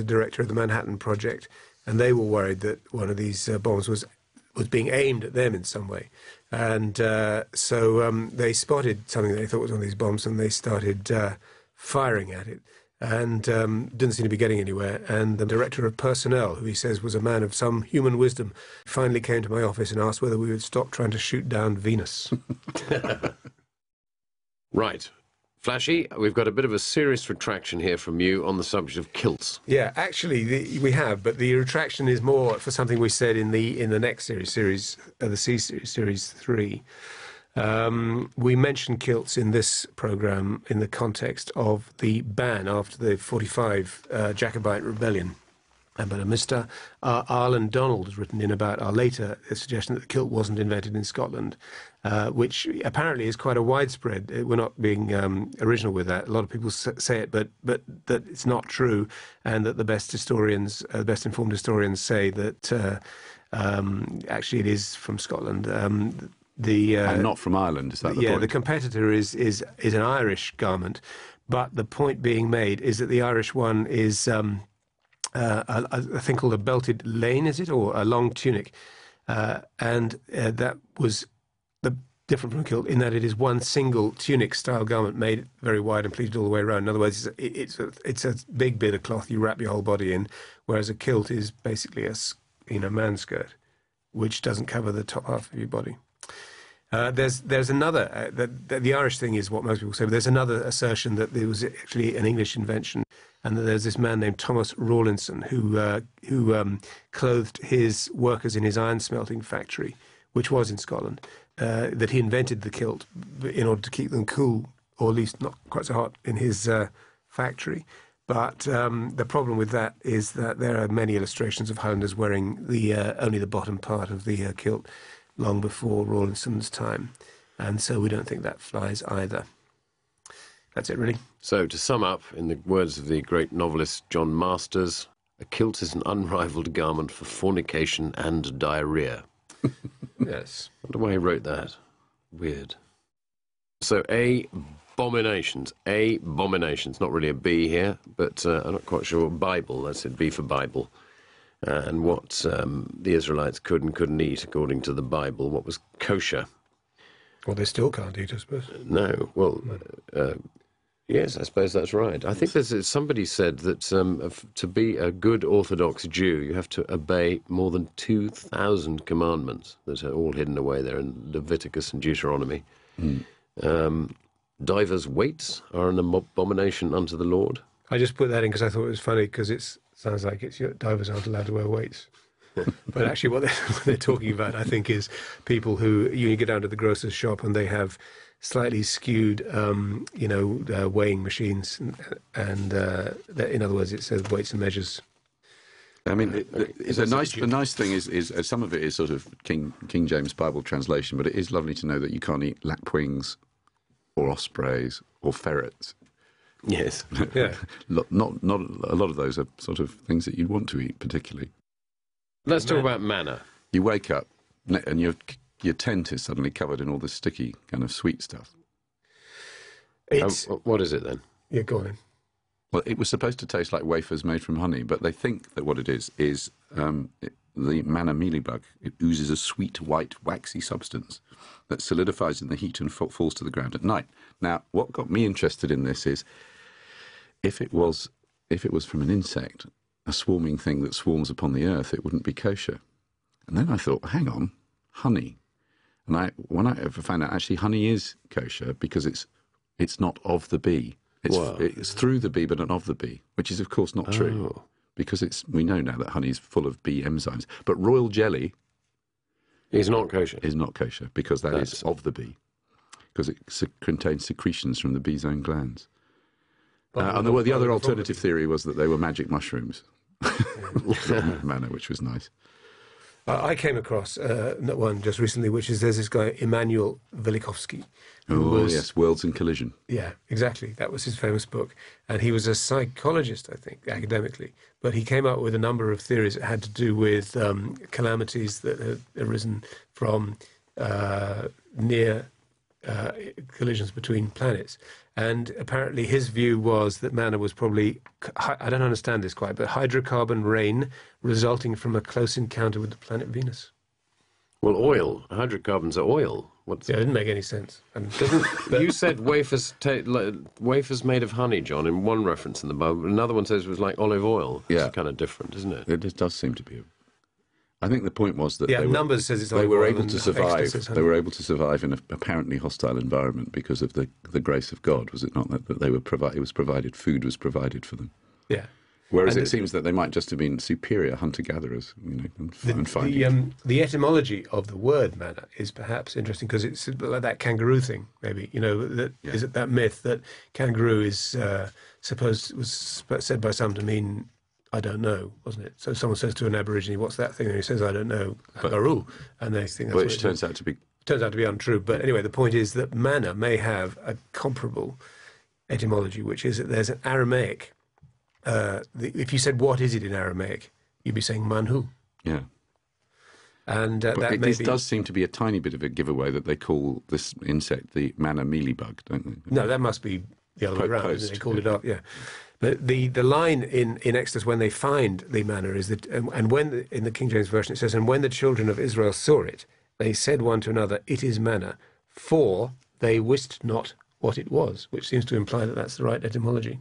director of the Manhattan Project, and they were worried that one of these bombs was being aimed at them in some way. And so they spotted something they thought was one of these bombs, and they started firing at it, and didn't seem to be getting anywhere. And the director of personnel, who he says was a man of some human wisdom, finally came to my office and asked whether we would stop trying to shoot down Venus. Right. Flashy, we've got a bit of a serious retraction here from you on the subject of kilts. Yeah, actually, we have, but the retraction is more for something we said in the next series, the C series, series 3. We mentioned kilts in this programme in the context of the ban after the 45 Jacobite rebellion. But a Mr. Arlen Donald has written in about our later suggestion that the kilt wasn't invented in Scotland, which apparently is quite a widespread. We're not being original with that. A lot of people say it, but that it's not true, and that the best historians, the best informed historians say that actually it is from Scotland. And not from Ireland, is that the point? Yeah, the competitor is an Irish garment, but the point being made is that the Irish one is a thing called a belted lane, is it, or a long tunic, and that was different from a kilt in that it is one single tunic-style garment made very wide and pleated all the way around. In other words, it's a big bit of cloth you wrap your whole body in, whereas a kilt is basically a man's skirt, which doesn't cover the top half of your body. There's another, the Irish thing is what most people say, but there's another assertion that there was actually an English invention, and that there's this man named Thomas Rawlinson who clothed his workers in his iron smelting factory, which was in Scotland, that he invented the kilt in order to keep them cool, or at least not quite so hot, in his factory. But the problem with that is that there are many illustrations of Highlanders wearing only the bottom part of the kilt, long before Rawlinson's time, and so we don't think that flies either. That's it, really. So, to sum up, in the words of the great novelist John Masters, a kilt is an unrivaled garment for fornication and diarrhea. Yes. I wonder why he wrote that. Weird. So, abominations. Abominations. Not really a B here, but I'm not quite sure. Bible, that's it, B for Bible. And what the Israelites could and couldn't eat, according to the Bible, what was kosher. Well, they still can't eat, I suppose. No, well, yes, I suppose that's right. I think somebody said that to be a good Orthodox Jew, you have to obey more than 2,000 commandments that are all hidden away there in Leviticus and Deuteronomy. Divers' weights are an abomination unto the Lord. I just put that in because I thought it was funny, because it sounds like divers aren't allowed to wear weights. But actually what they're talking about, I think, is people who, you get down to the grocer's shop and they have slightly skewed, weighing machines. And in other words, it says weights and measures. I mean, the nice thing is some of it is sort of King James Bible translation, but it is lovely to know that you can't eat lapwings or ospreys or ferrets. Yes. Yeah. Not a lot of those are sort of things that you'd want to eat particularly. Let's talk about manna. You wake up and your tent is suddenly covered in all this sticky kind of sweet stuff. What is it then? Yeah, go on then. Well, it was supposed to taste like wafers made from honey, but they think that what it is the manna mealybug. It oozes a sweet, white, waxy substance that solidifies in the heat and falls to the ground at night. Now, what got me interested in this is if it was from an insect, a swarming thing that swarms upon the earth, it wouldn't be kosher. And then I thought, hang on, honey. And when I found out actually honey is kosher because it's not of the bee. It's through the bee but not of the bee, which is of course not true. Because we know now that honey is full of bee enzymes. But royal jelly is not kosher. Is not kosher because that's is of the bee. Because it contains secretions from the bee's own glands. And the other alternative theory was that they were magic mushrooms. Manna, which was nice. I came across one just recently, which is there's this guy, Immanuel Velikovsky. Yes, Worlds in Collision. Yeah, exactly. That was his famous book. And he was a psychologist, I think, academically. But he came up with a number of theories that had to do with calamities that had arisen from near collisions between planets. And apparently his view was that manna was probably, I don't understand this quite, but hydrocarbon rain resulting from a close encounter with the planet Venus. Well, oil. Hydrocarbons are oil. Yeah, it didn't make any sense. You said wafers made of honey, John, in one reference in the Bible. Another one says it was like olive oil. Yeah. It's kind of different, isn't it? It does seem to be. I think the point was that Numbers says it's they olive were oil able and to Extra survive. says honey. They were able to survive in an apparently hostile environment because of the grace of God. Was it not that they were it was provided, food was provided for them? Yeah. Whereas it seems that they might just have been superior hunter-gatherers, and finding. The etymology of the word manna is perhaps interesting because it's like that kangaroo thing, maybe. Is it that myth that kangaroo is was said by some to mean I don't know, wasn't it? So someone says to an Aborigine, "What's that thing?" And he says, "I don't know, kangaroo," and they think that's Which turns out to be untrue. But anyway, the point is that manna may have a comparable etymology, which is that there's an Aramaic. If you said, what is it in Aramaic, you'd be saying manhu. Yeah. And this does seem to be a tiny bit of a giveaway that they call this insect the manna mealybug, don't they? No, that must be the other way around. Isn't it? They called it up, yeah. But the line in Exodus when they find the manna is that, and when in the King James Version it says, and when the children of Israel saw it, they said one to another, it is manna, for they wist not what it was, which seems to imply that that's the right etymology.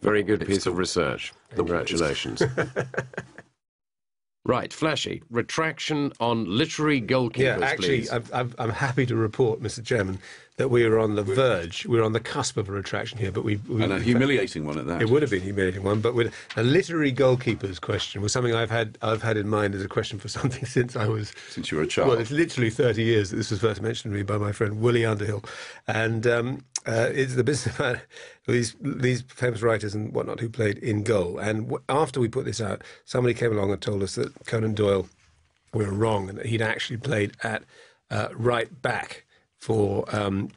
Very good piece of research. Congratulations. Right, Flashy. Retraction on literary goalkeepers, Yeah, actually, please. I'm happy to report, Mr. Chairman, that we were on the verge, we were on the cusp of a retraction here, but and a humiliating one at that. It would have been a humiliating one, but with a literary goalkeepers question was something I've had in mind as a question for something since you were a child. Well, it's literally 30 years that this was first mentioned to me by my friend Willie Underhill, and it's the business about these famous writers and whatnot who played in goal. And after we put this out, somebody came along and told us that Conan Doyle we were wrong and that he'd actually played at right back for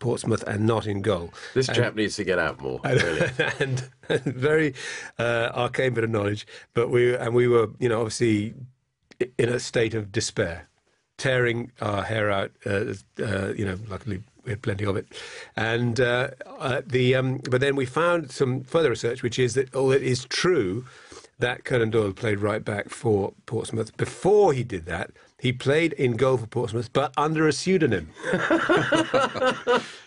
Portsmouth and not in goal. This chap needs to get out more. Really. and very arcane bit of knowledge, but we were, obviously in a state of despair, tearing our hair out. Luckily we had plenty of it, and but then we found some further research, which is that it is true that Conan Doyle played right back for Portsmouth. Before he did that, he played in goal for Portsmouth, but under a pseudonym.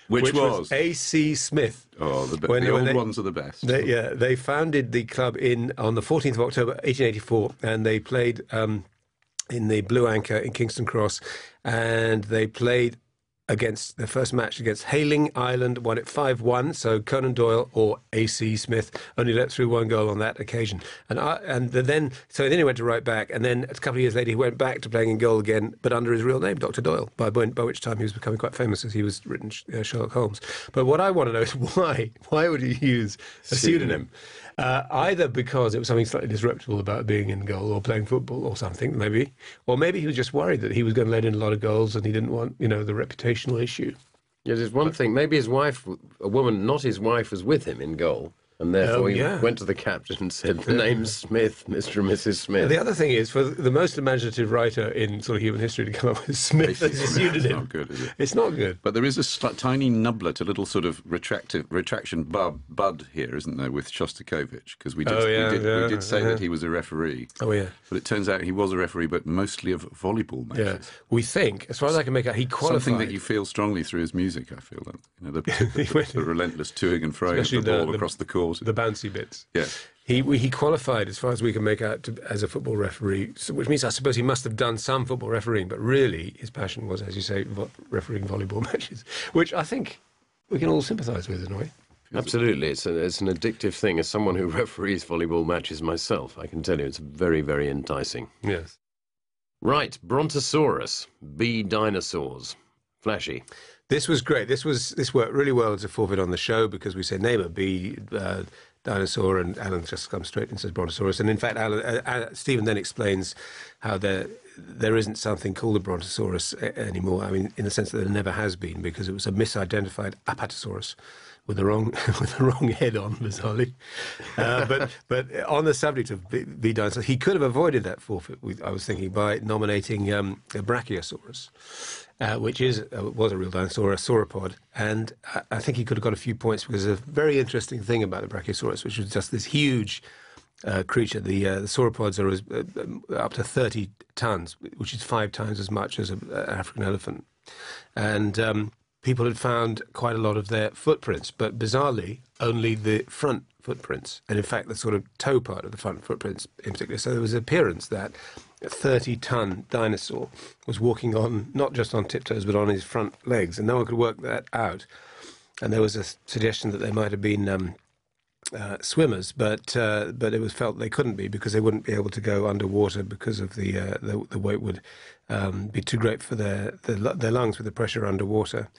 which was A.C. Smith. Oh, the old ones are the best. They founded the club on the 14th of October, 1884, and they played in the Blue Anchor in Kingston Cross, and they played against the first match against Hayling Island, won it 5-1. So Conan Doyle or A.C. Smith only let through one goal on that occasion. And then he went to right back, and then a couple of years later he went back to playing in goal again, but under his real name, Dr. Doyle, by which time he was becoming quite famous as he was written Sherlock Holmes. But what I want to know is why would he use a pseudonym? Either because it was something slightly disreputable about being in goal or playing football or something, maybe. Or maybe he was just worried that he was going to let in a lot of goals and he didn't want, the reputational issue. Yeah, there's one thing. Maybe his wife, a woman, not his wife, was with him in goal. And therefore he went to the captain and said, the name's Smith, Mr. and Mrs. Smith. The other thing is, for the most imaginative writer in sort of human history to come up with Smith as a pseudonym. It's not good, is it? It's not good. But there is a tiny nublet, a little sort of retraction bud here, isn't there, with Shostakovich? Because we did say that he was a referee. Oh, yeah. But it turns out he was a referee, but mostly of volleyball matches. Yeah. We think, as far as I can make out, he qualified. Something that you feel strongly through his music, I feel. The relentless toing and froing of the ball across the court. The bouncy bits. Yeah. He qualified, as far as we can make out, as a football referee, which means I suppose he must have done some football refereeing, but really his passion was, as you say, refereeing volleyball matches, which I think we can all sympathise with in a way. Absolutely. It's an addictive thing. As someone who referees volleyball matches myself, I can tell you it's very, very enticing. Yes. Right, Brontosaurus, bee dinosaurs. Flashy. This was great. This worked really well as a forfeit on the show because we said name a bee dinosaur, and Alan just comes straight and says Brontosaurus. And in fact, Stephen then explains how there isn't something called a Brontosaurus anymore. I mean, in the sense that there never has been, because it was a misidentified Apatosaurus with the wrong head on, bizarrely. But on the subject of bee dinosaurs, he could have avoided that forfeit, I was thinking, by nominating a Brachiosaurus. which was a real dinosaur, a sauropod. And I think he could have got a few points because there's a very interesting thing about the Brachiosaurus, which was just this huge creature. The sauropods are up to 30 tons, which is 5 times as much as an African elephant. And people had found quite a lot of their footprints, but bizarrely, only the front footprints, and in fact the sort of toe part of the front footprints in particular. So there was an appearance that a 30-ton dinosaur was walking on, not just on tiptoes, but on his front legs, and no one could work that out. And there was a suggestion that they might have been swimmers, but it was felt they couldn't be because they wouldn't be able to go underwater because of the weight would be too great for their lungs with the pressure underwater.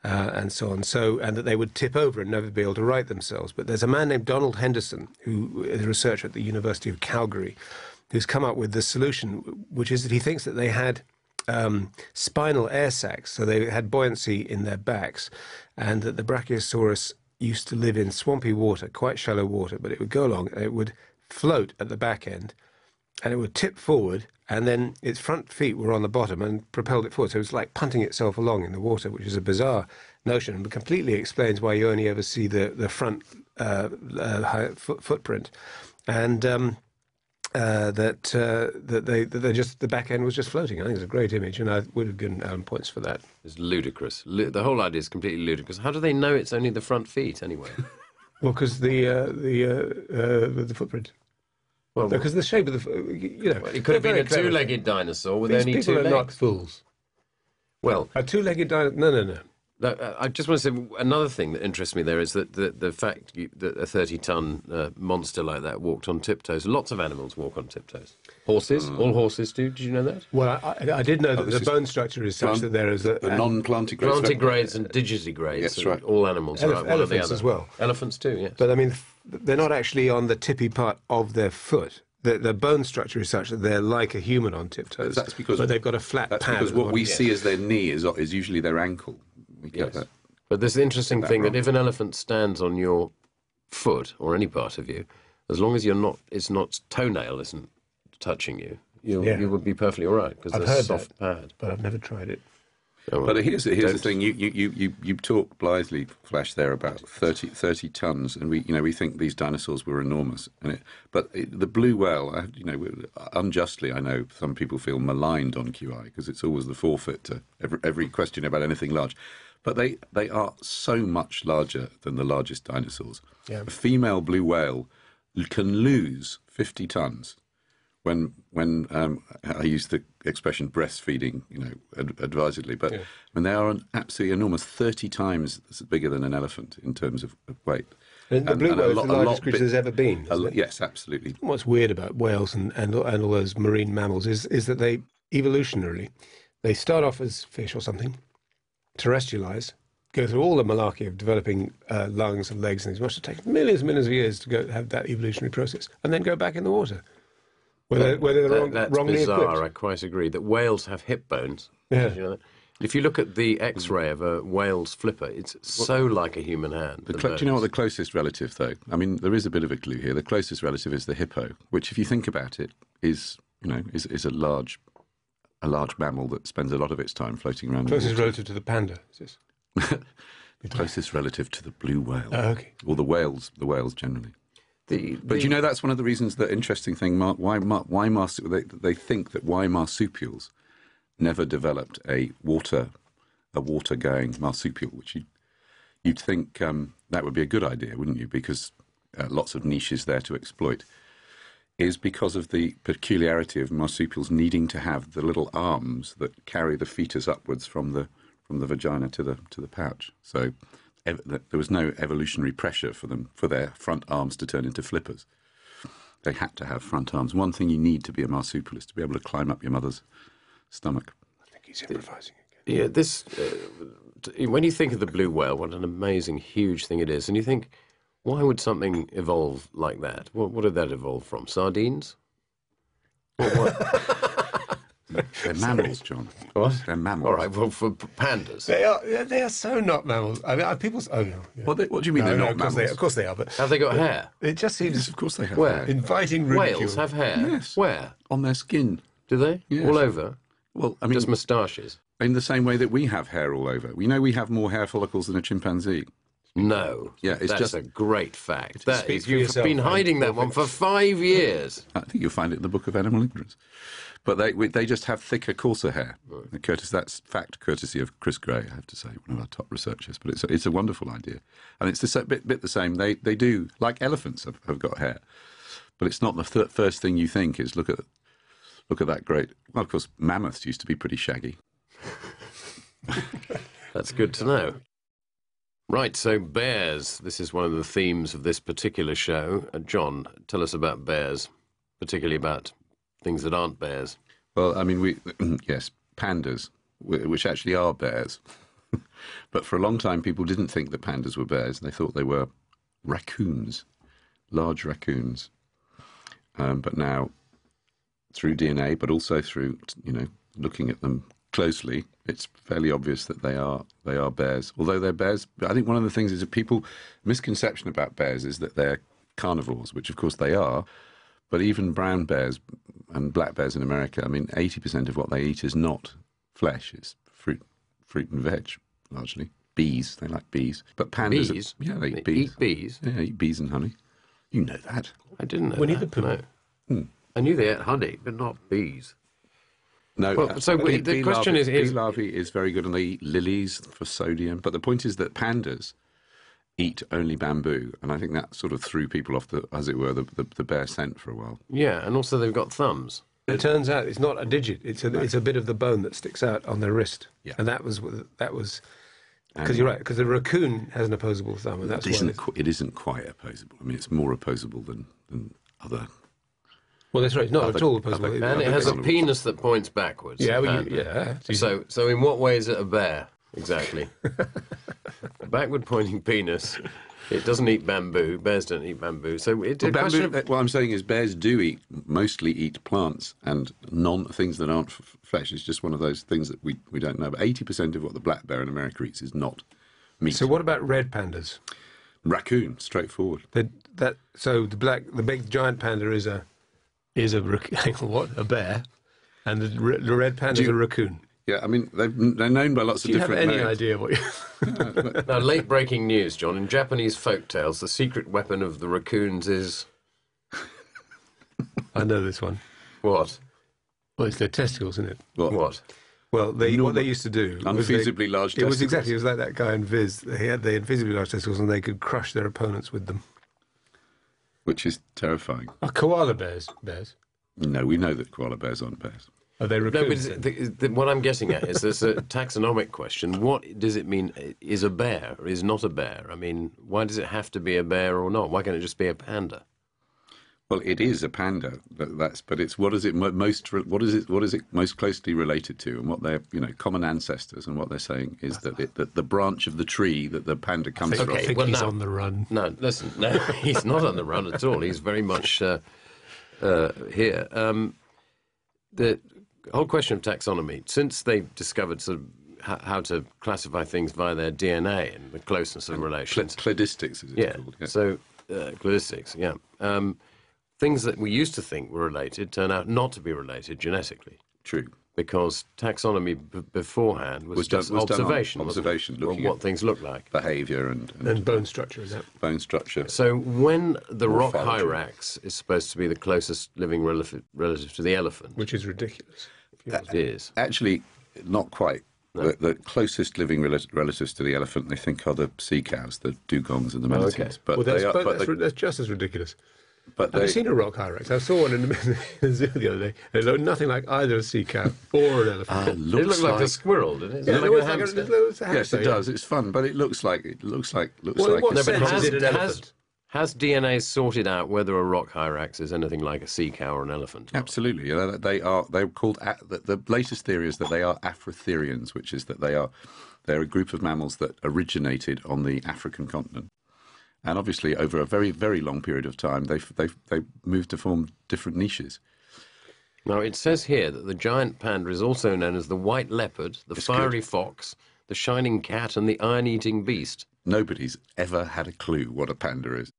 And so on. And that they would tip over and never be able to right themselves. But there's a man named Donald Henderson, who is a researcher at the University of Calgary, who's come up with the solution, which is that he thinks that they had spinal air sacs, so they had buoyancy in their backs, and that the Brachiosaurus used to live in swampy water, quite shallow water, but it would go along and it would float at the back end, and it would tip forward, and then its front feet were on the bottom and propelled it forward. So it was like punting itself along in the water, which is a bizarre notion and completely explains why you only ever see the front footprint. And the back end was just floating. I think it's a great image, and I would have given Alan points for that. It's ludicrous. The whole idea is completely ludicrous. How do they know it's only the front feet anyway? Well, because the footprint. Well, because the shape of the, it could have been a two-legged dinosaur with only 2 legs. These people are not fools. Well, a two-legged dinosaur. No. I just want to say another thing that interests me there is that the fact that a 30-ton monster like that walked on tiptoes. Lots of animals walk on tiptoes. Horses, all horses do. Did you know that? Well, I did know that the bone structure is such that there is the non-plantigrades. Plantigrades and digitigrades. Yes, right. All animals are like one or the other. Elephants as well. Elephants too, yes. But I mean, they're not actually on the tippy part of their foot. The bone structure is such that they're like a human on tiptoes. That's because, but they've got a flat pad. That's because what we see as their knee is usually their ankle. We get that. But there's the interesting thing that if an elephant stands on your foot or any part of you, as long as its not toenail isn't touching you, you would be perfectly all right because there's a soft pad. But I've never tried it. But here's the thing: you talk blithely, Flash, there about 30 tons, and we think these dinosaurs were enormous. But the blue whale, unjustly, I know some people feel maligned on QI because it's always the forfeit to every question about anything large. But they are so much larger than the largest dinosaurs. Yeah. A female blue whale can lose 50 tons. When I use the expression breastfeeding, advisedly, but when they are absolutely enormous, 30 times bigger than an elephant in terms of weight. And the blue whale is the largest creature there's ever been. Yes, absolutely. What's weird about whales and all those marine mammals is that they evolutionarily they start off as fish or something, terrestrialize, go through all the malarkey of developing lungs and legs and things. It must have taken millions and millions of years to go have that evolutionary process, and then go back in the water. Whether they're wrongly bizarre, equipped. I quite agree. That whales have hip bones. Yeah. Did you know that? If you look at the X-ray of a whale's flipper, it's so like a human hand. Do you know what the closest relative, though? I mean, there is a bit of a clue here. The closest relative is the hippo, which, if you think about it, is a large mammal that spends a lot of its time floating around. Closest relative to the panda, is this? The closest relative to the blue whale. Oh, okay. Or the whales generally. But you know, that's one of the reasons, the interesting thing, why they think that why marsupials never developed a water-going marsupial, which you'd think that would be a good idea, wouldn't you? Because lots of niches there to exploit, is because of the peculiarity of marsupials needing to have the little arms that carry the fetus upwards from the vagina to the pouch. So there was no evolutionary pressure for their front arms to turn into flippers. They had to have front arms. One thing you need to be a marsupial is to be able to climb up your mother's stomach. I think he's improvising again. Yeah, when you think of the blue whale, what an amazing, huge thing it is, and you think, why would something evolve like that? What did that evolve from? Sardines? What? They're mammals, John. What? They're mammals. All right, well, for pandas. They are so not mammals. I mean, people... Oh, yeah. What do you mean they're not mammals? Of course they are, but... Have they got hair? It just seems... Yes, of course they have Where? hair. Inviting ridicule. Whales have hair? Yes. Where? On their skin. Do they? Yes. All over? Well, I mean... Just moustaches? in the same way that we have hair all over. We know we have more hair follicles than a chimpanzee. No. Yeah, it's that's just a great fact. That Speak is, for you've yourself, been mate. hiding that one for 5 years. I think you'll find it in the Book of Animal Ignorance. But they just have thicker, coarser hair. That's fact courtesy of Chris Gray, I have to say, one of our top researchers. But it's a wonderful idea. And it's a bit the same. They do, like elephants have got hair. But it's not the first thing you think is look at that great... Well, of course, mammoths used to be pretty shaggy. That's good to know. Right, so bears. This is one of the themes of this particular show. John, tell us about bears, particularly about things that aren't bears. Well, I mean, yes, pandas, which actually are bears. But for a long time, people didn't think that pandas were bears. They thought they were raccoons, large raccoons. But now, through DNA, but also through, looking at them closely, it's fairly obvious that they are bears. Although they're bears, I think one of the things is that misconception about bears is that they're carnivores, which of course they are. But even brown bears and black bears in America, I mean, 80% of what they eat is not flesh; it's fruit and veg, largely. Bees, they like bees. But pandas, Bees? they eat They bees. eat bees? Yeah, eat bees and honey. You know that. I didn't know Winnie that. the Pooh. No. I knew they ate honey, but not bees. No, Well, so bee the question larvae, is- bee larvae is very good, and they eat lilies for sodium. But the point is that pandas eat only bamboo, and I think that sort of threw people off as it were, the bear scent for a while. Yeah, and also they've got thumbs. It turns out it's not a digit. It's a bit of the bone that sticks out on their wrist. Yeah. And that was because you're right. Because the raccoon has an opposable thumb, and that's It isn't quite opposable. I mean, it's more opposable than other. well, that's right. It's not at all opposable. And it has a penis that points backwards. Yeah, well, panda. yeah. So in what way is it a bear, exactly? A backward-pointing penis. It doesn't eat bamboo. Bears don't eat bamboo. So it's a question of... What I'm saying is bears do mostly eat plants and things that aren't flesh. It's just one of those things that we don't know. But 80% of what the black bear in America eats is not meat. So what about red pandas? Raccoon, straightforward. So the big giant panda is a what? A bear, and the red panda is a raccoon. Yeah, I mean, they're known by lots of Do you have different any names. idea what? You... Now, late-breaking news, John. In Japanese folk tales, the secret weapon of the raccoons is... I know this one. What? Well, it's their testicles, isn't it? What? Well, what they used to do was Unfeasibly large testicles. It was like that guy in Viz. They had unfeasibly large testicles, and they could crush their opponents with them. Which is terrifying. Koala bears. No, we know that koala bears aren't bears. Are they No, raccoons? but what I'm getting at is there's a taxonomic question. What does it mean is a bear or is not a bear? I mean, why does it have to be a bear or not? Why can't it just be a panda? Well, it is a panda. But it's what is it most closely related to, and what their common ancestors, and what they're saying is that the branch of the tree that the panda comes from. I think well, he's no. on the run. No, listen, no, he's not on the run at all. He's very much here. The whole question of taxonomy, since they discovered sort of how to classify things via their DNA and the closeness of relations. Cladistics, as it's called. Yeah. So cladistics, yeah. Things that we used to think were related turn out not to be related genetically. True. Because taxonomy beforehand was just observation. Observation, of looking what at things look like. behaviour and bone structure, is that? bone structure. So when the rock Morphology. hyrax is supposed to be the closest living relative to the elephant, Which is ridiculous. it is. Actually, not quite. No. The closest living relatives to the elephant, they think, are the sea cows, the dugongs and the manatees. okay. But That's just as ridiculous. but Have you seen a rock hyrax? I saw one in the zoo the other day. It looked nothing like either a sea cow or an elephant. It looked like a squirrel, didn't it? Yeah, It it looked was like a like a hamster. little Yes, it does. It's fun, but it looks like Well, like what No, but sense is it an has, elephant? has DNA sorted out whether a rock hyrax is anything like a sea cow or an elephant? Absolutely. They're called the latest theory is that they are Afrotherians, which is that they're a group of mammals that originated on the African continent. And obviously, over a very, very long period of time, they've moved to form different niches. Now, it says here that the giant panda is also known as the white leopard, the fiery fox, the shining cat, and the iron-eating beast. Nobody's ever had a clue what a panda is.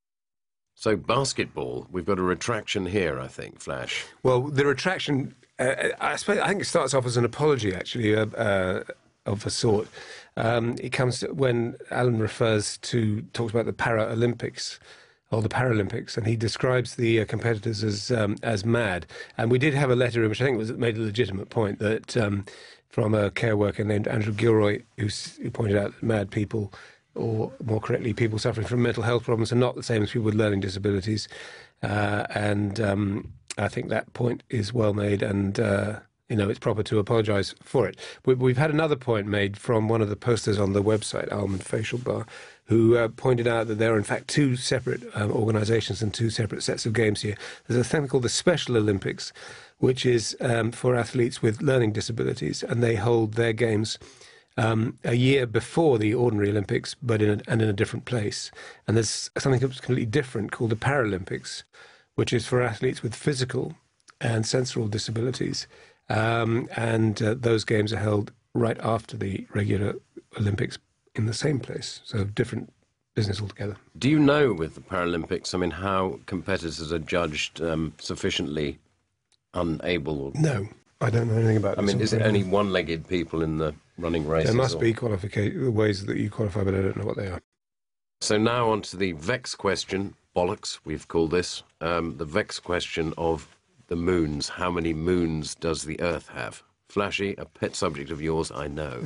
So basketball, we've got a retraction here, I think, Flash. Well, the retraction, I think it starts off as an apology, actually, of a sort. It comes when Alan talks about the Paralympics, or the Paralympics, and he describes the competitors as mad. And we did have a letter in which I think made a legitimate point that from a care worker named Andrew Gilroy, who pointed out that mad people, or more correctly, people suffering from mental health problems, are not the same as people with learning disabilities. And I think that point is well made, and it's proper to apologise for it. We've had another point made from one of the posters on the website, Almond Facial Bar, who pointed out that there are in fact two separate organisations and two separate sets of games here. There's a thing called the Special Olympics, which is for athletes with learning disabilities, and they hold their games a year before the ordinary Olympics, but in a different place. And there's something completely different called the Paralympics, which is for athletes with physical and sensorial disabilities. And those games are held right after the regular Olympics in the same place. So different business altogether. Do you know with the Paralympics, I mean, how competitors are judged sufficiently unable? Or... No, I don't know anything about this. I mean, is it only one-legged people in the running races? There must be ways that you qualify, but I don't know what they are. So now on to the Bxx question, bollocks, we've called this, the Bxx question of the moons. How many moons does the Earth have? Flashy, a pet subject of yours, I know.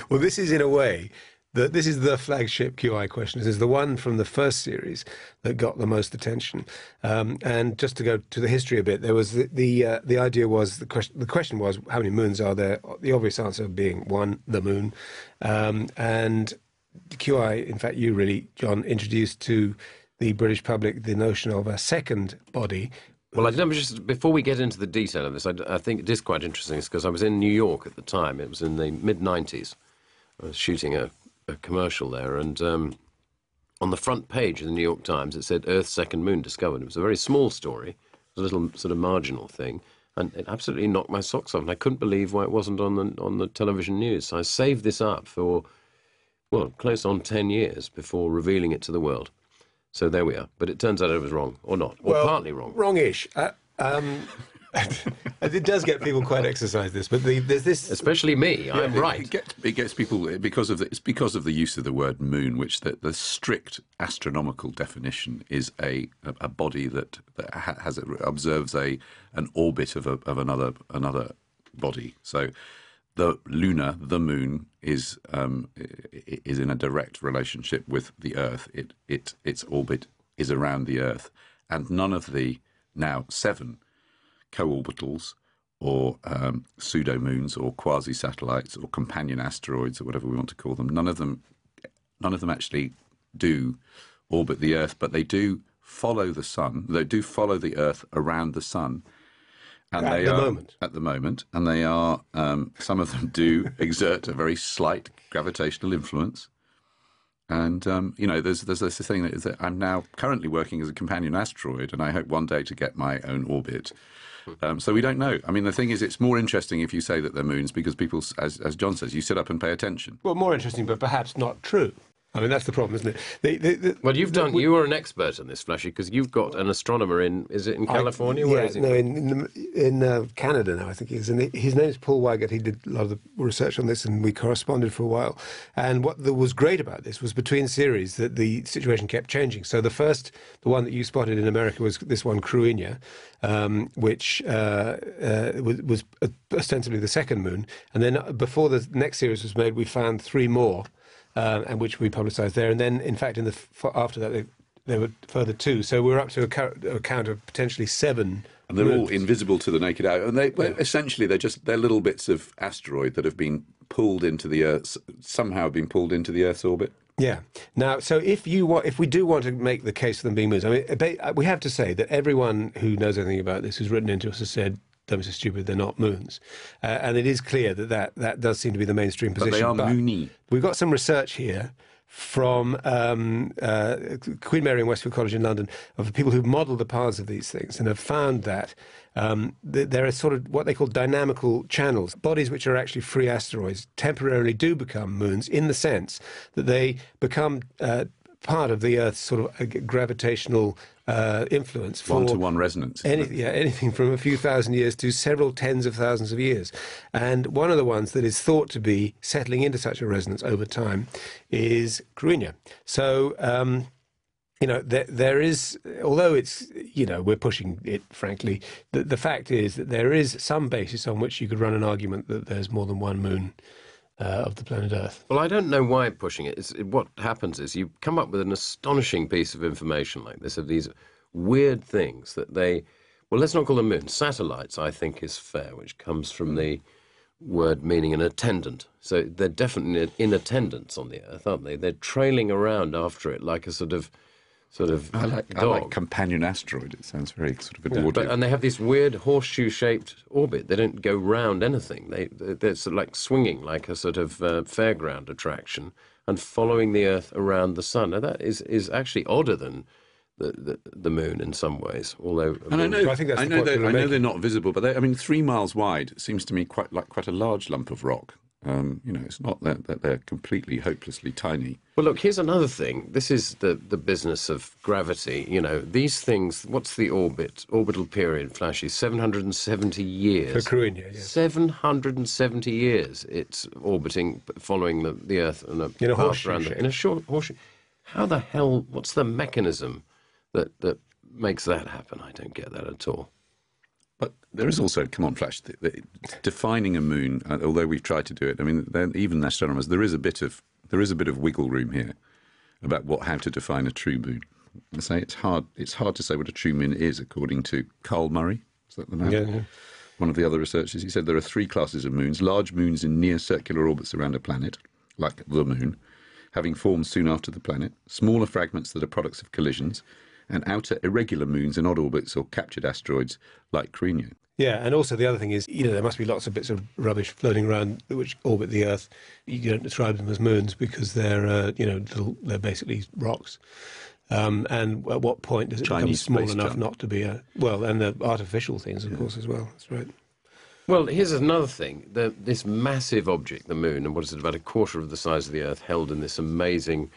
Well, this is in a way, this is the flagship QI question. This is the one from the first series that got the most attention. And just to go to the history a bit, there was the idea was, the question was, how many moons are there? The obvious answer being one, the moon. And QI, in fact, you really, John, introduced to the British public the notion of a second body. Well, just before we get into the detail of this, I think it is quite interesting because I was in New York at the time. It was in the mid-90s. I was shooting a commercial there, and on the front page of the New York Times, it said Earth's second moon discovered. It was a very small story, a little sort of marginal thing, and it absolutely knocked my socks off, and I couldn't believe why it wasn't on the television news. So I saved this up for, well, close on 10 years before revealing it to the world. So there we are. But it turns out it was wrong, or not, or partly wrong. Wrong-ish. It does get people quite exercised, this, but there's this... Especially me, yeah, I'm right. It gets people, because of the use of the word moon, which the strict astronomical definition is a body that observes an orbit of another body. So the moon is in a direct relationship with the Earth. Its orbit is around the Earth, and none of the now 7 co-orbitals or pseudo-moons or quasi-satellites or companion asteroids or whatever we want to call them, none of them actually do orbit the Earth, but they do follow the sun. They do follow the Earth around the sun. And at the moment, and they are, some of them do exert a very slight gravitational influence. And, there's this thing that I'm now currently working as a companion asteroid, and I hope one day to get my own orbit. So we don't know. I mean, the thing is, it's more interesting if you say that they're moons, because people, as John says, you sit up and pay attention. Well, more interesting, but perhaps not true. I mean, that's the problem, isn't it? Well, you are an expert on this, Flashy, because you've got an astronomer is it in California? Where is it? No, in Canada now, I think he is. And his name is Paul Weigert. He did a lot of the research on this, and we corresponded for a while. And what was great about this was between series that the situation kept changing. So the one that you spotted in America was this one, Cruinia, which was ostensibly the second moon. And then before the next series was made, we found 3 more. And which we publicised there, and then, in fact, after that, there were further 2. So we're up to a count of potentially 7. And they're all invisible to the naked eye. And essentially they're little bits of asteroid that have been pulled into the Earth, somehow been pulled into the Earth's orbit. Yeah. Now, so if we do want to make the case for them being moons, I mean, we have to say that everyone who knows anything about this, who's written into us, has said, don't be so stupid, they're not moons. And it is clear that does seem to be the mainstream position. But they are moony. We've got some research here from Queen Mary and Westfield College in London of the people who've modelled the paths of these things and have found that there are sort of what they call dynamical channels. Bodies which are actually free asteroids temporarily do become moons in the sense that they become part of the Earth's sort of gravitational influence for one-to-one resonance. Anything from a few thousand years to several tens of thousands of years. And one of the ones that is thought to be settling into such a resonance over time is Quiteinteresting. So, there is, although it's, we're pushing it, frankly, the fact is that there is some basis on which you could run an argument that there's more than one moon of the planet Earth. Well, I don't know why pushing it. What happens is you come up with an astonishing piece of information like this, of these weird things that well, let's not call them moons. Satellites, I think, is fair, which comes from the word meaning an attendant. So they're definitely in attendance on the Earth, aren't they? They're trailing around after it like a sort of I like companion asteroid. It sounds very sort of audio. And they have this weird horseshoe-shaped orbit. They don't go round anything. They're sort of like swinging, like a sort of fairground attraction, and following the Earth around the sun. Now that is actually odder than the moon in some ways. Although, and I know they're not visible, but 3 miles wide seems to me quite a large lump of rock. It's not that they're completely hopelessly tiny. Well, look, here's another thing. This is the business of gravity. These things, what's the orbital period, Flashy? 770 years. For Quiteinteresting, yes. 770 years it's orbiting, following the Earth in a path around in a short horseshoe. How the hell, what's the mechanism that makes that happen? I don't get that at all. But there is also, come on, Flash, defining a moon. Although we've tried to do it, even astronomers, there is a bit of wiggle room here about how to define a true moon. I say it's hard to say what a true moon is, according to Carl Murray. Is that the man? Yeah. One of the other researchers. He said there are 3 classes of moons: large moons in near circular orbits around a planet, like the moon, having formed soon after the planet; smaller fragments that are products of collisions; and outer irregular moons in odd orbits or captured asteroids like Quiteinteresting. Yeah, and also the other thing is, there must be lots of bits of rubbish floating around which orbit the Earth. You don't describe them as moons because they're, they're basically rocks. And at what point does it become small enough not to be and the artificial things, of course, as well. That's right. Well, here's another thing. This massive object, the moon, and what is it, about a quarter of the size of the Earth, held in this amazing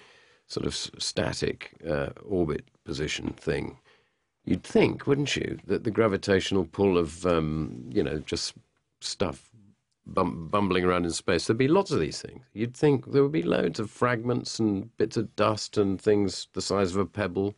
sort of static orbit position thing. You'd think, wouldn't you, that the gravitational pull of, just stuff bumbling around in space, there'd be lots of these things. You'd think there would be loads of fragments and bits of dust and things the size of a pebble.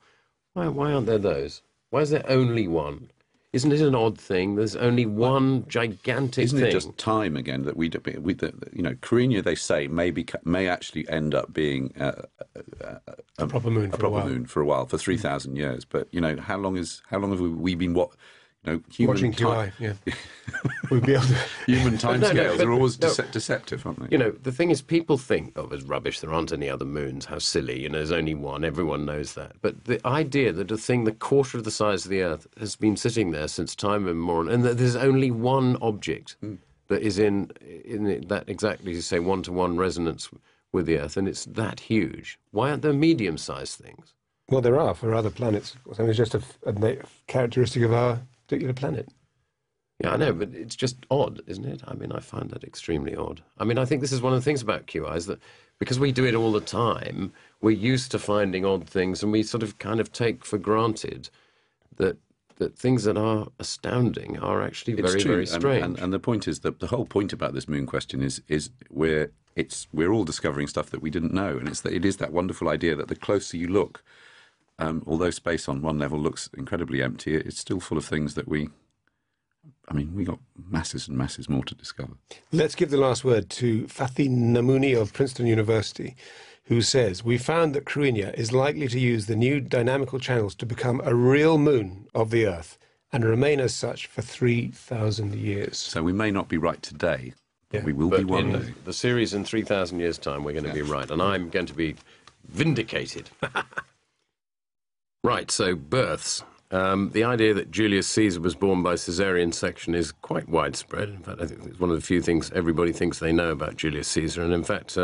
Why aren't there those? Why is there only one? Isn't it an odd thing? There's only one gigantic thing. Isn't it just time again that Quiteinteresting, they say, may actually end up being a proper moon for a while, for 3,000 years. But how long have we been watching QI? Yeah, we'd be able to. Human timescales are always deceptive, aren't they? The thing is, people think, it's rubbish. There aren't any other moons. How silly! There's only one. Everyone knows that. But the idea that a thing the quarter of the size of the Earth has been sitting there since time immemorial, and that there's only one object that is in that exactly, as you say, one-to-one resonance with the Earth, and it's that huge. Why aren't there medium-sized things? Well, there are for other planets. I mean, it's just a characteristic of our particular planet. Yeah, I know, but it's just odd, isn't it? I find that extremely odd. I think this is one of the things about QI, is that because we do it all the time, we're used to finding odd things, and we sort of kind of take for granted that things that are astounding are actually very, very strange. And the point is that the whole point about this moon question is we're all discovering stuff that we didn't know, and it is that wonderful idea that the closer you look, although space on one level looks incredibly empty, it's still full of things that we got masses and masses more to discover. Let's give the last word to Fathi Namouni of Princeton University, who says, we found that Quiteinteresting is likely to use the new dynamical channels to become a real moon of the Earth and remain as such for 3,000 years. So we may not be right today, but we will be one day. The series in 3,000 years' time, we're going to be right, and I'm going to be vindicated. Right, so births. The idea that Julius Caesar was born by caesarean section is quite widespread. In fact, I think it's one of the few things everybody thinks they know about Julius Caesar, and in fact,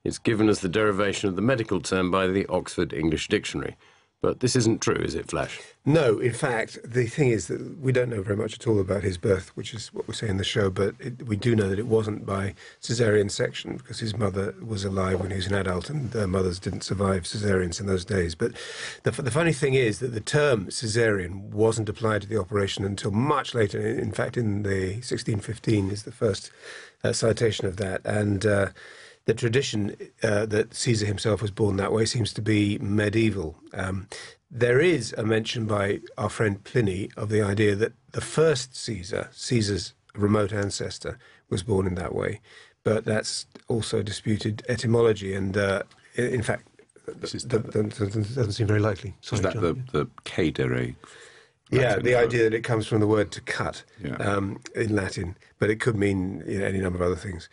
it's given as the derivation of the medical term by the Oxford English Dictionary. But this isn't true, is it, Flash? No, in fact, the thing is that we don't know very much at all about his birth, which is what we say in the show, but we do know that it wasn't by caesarean section because his mother was alive when he was an adult and mothers didn't survive caesareans in those days. But the funny thing is that the term caesarean wasn't applied to the operation until much later. In fact, in the 1615 is the first citation of that. And the tradition that Caesar himself was born that way seems to be medieval. There is a mention by our friend Pliny of the idea that the first Caesar, Caesar's remote ancestor, was born in that way. But that's also disputed etymology, and in fact, doesn't seem very likely. Sorry, is that John? the cahterine? Yeah, the idea that it comes from the word to cut Yeah. in Latin, but it could mean any number of other things.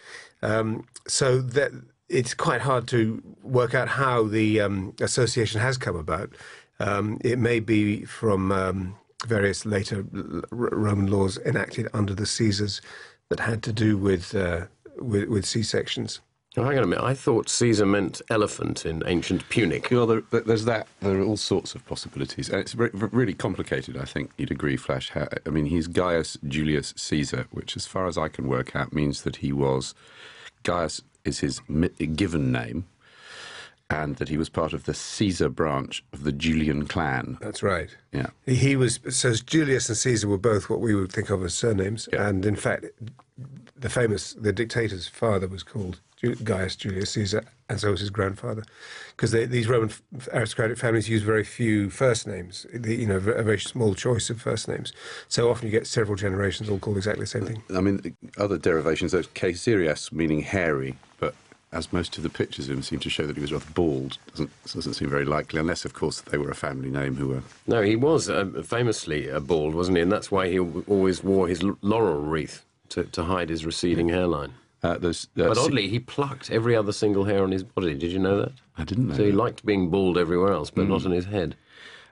So that it's quite hard to work out how the association has come about. It may be from various later Roman laws enacted under the Caesars that had to do with C-sections. Oh, hang on a minute. I thought Caesar meant elephant in ancient Punic. Well, there's that. There are all sorts of possibilities. And it's really complicated, I think you'd agree, Flash. I mean, he's Gaius Julius Caesar, which, as far as I can work out, means that he was... Gaius is his given name, and that he was part of the Caesar branch of the Julian clan. That's right. Yeah. He was... So Julius and Caesar were both what we would think of as surnames. Yeah. And, in fact, the dictator's father was called Gaius Julius Caesar, and so was his grandfather, because these Roman aristocratic families use very few first names, a very small choice of first names. So often you get several generations all called exactly the same thing. I mean, other derivations, there's Caesarius, meaning hairy, but as most of the pictures of him seem to show that he was rather bald, doesn't seem very likely, unless, of course, they were a family name who were... No, he was famously bald, wasn't he? And that's why he always wore his laurel wreath to hide his receding hairline. But oddly, he plucked every other single hair on his body. Did you know that? I didn't know So he that. liked being bald everywhere else, but not on his head.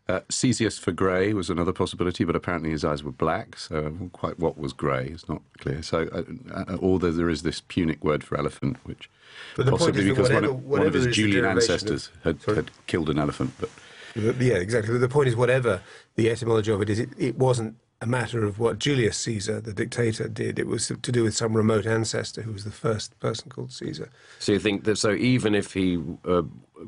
Cesius for grey was another possibility, but apparently his eyes were black, so quite what was grey is not clear. So, although there is this Punic word for elephant, which But the point possibly is that because whatever one of his is the Julian derivation ancestors had killed an elephant. But Yeah, exactly. The point is, whatever the etymology of it is, it wasn't a matter of what Julius Caesar, the dictator, did. It was to do with some remote ancestor who was the first person called Caesar. So you think that, so even if he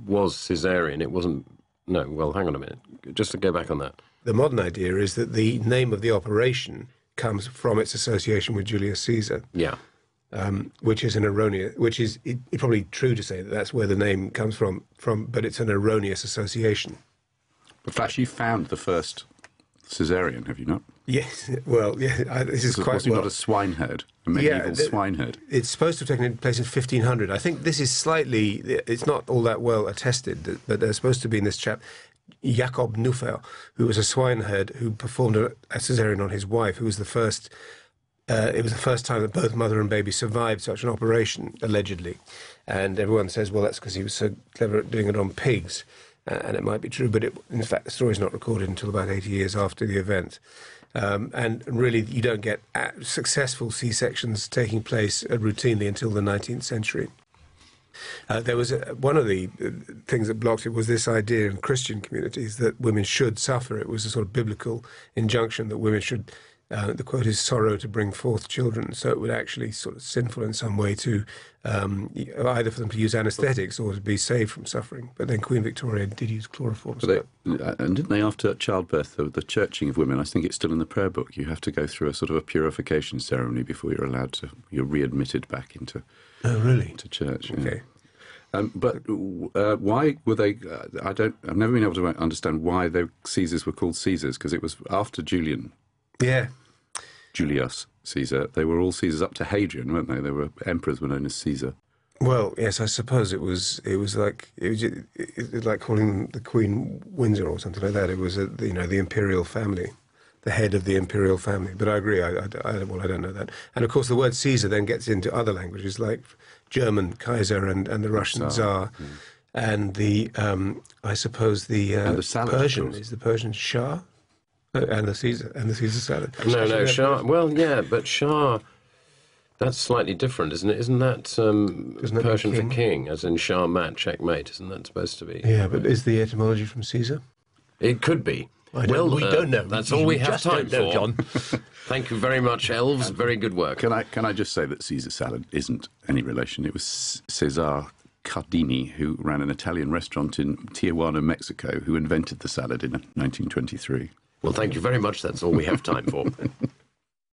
was Caesarian, it wasn't... No, well, hang on a minute. Just to go back on that. The modern idea is that the name of the operation comes from its association with Julius Caesar. Yeah. Which is an erroneous, which is it's probably true to say that that's where the name comes from, but it's an erroneous association. But Flash, you found the first Caesarian, have you not? Yes, well, yeah, this is quite Was he well. not a swineherd, a medieval swineherd? It's supposed to have taken place in 1500. I think this is slightly, it's not all that well attested, but there's supposed to be in this chap, Jacob Nufer, who was a swineherd who performed a Caesarian on his wife, who was the first... it was the first time that both mother and baby survived such an operation, allegedly. And everyone says, well, that's because he was so clever at doing it on pigs. And it might be true, but in fact, the story's not recorded until about 80 years after the event. And really, you don't get successful C-sections taking place routinely until the 19th century. There was one of the things that blocked it was this idea in Christian communities that women should suffer. It was a sort of biblical injunction that women should... the quote is sorrow to bring forth children, so it would actually sort of sinful in some way to either for them to use anaesthetics or to be saved from suffering. But then Queen Victoria did use chloroform. And didn't they, after childbirth, the churching of women, I think it's still in the prayer book, you have to go through a sort of a purification ceremony before you're readmitted back into into church. Okay. Yeah. But why were they? I've never been able to understand why the Caesars were called Caesars, because it was after Julian. Yeah. Julius Caesar. They were all Caesars up to Hadrian, weren't they? They were emperors were known as Caesar. Well, yes, I suppose it was like calling the Queen Windsor or something like that. It was the imperial family, the head of the imperial family. But I agree. I don't know that. And of course, the word Caesar then gets into other languages like German Kaiser and the Russian Tsar, and the I suppose the salad, Persian is the Persian Shah. And the Caesar salad. No, Shah. Well, yeah, but Shah, that's slightly different, isn't it? Isn't that Persian for king, as in Shah mat, checkmate? Isn't that supposed to be? Yeah, but is the etymology from Caesar? It could be. We don't know. That's all we have just time don't know, for. John. Thank you very much, elves. Very good work. Can I just say that Caesar salad isn't any relation? It was Cesar Cardini, who ran an Italian restaurant in Tijuana, Mexico, who invented the salad in 1923. Well, thank you very much. That's all we have time for.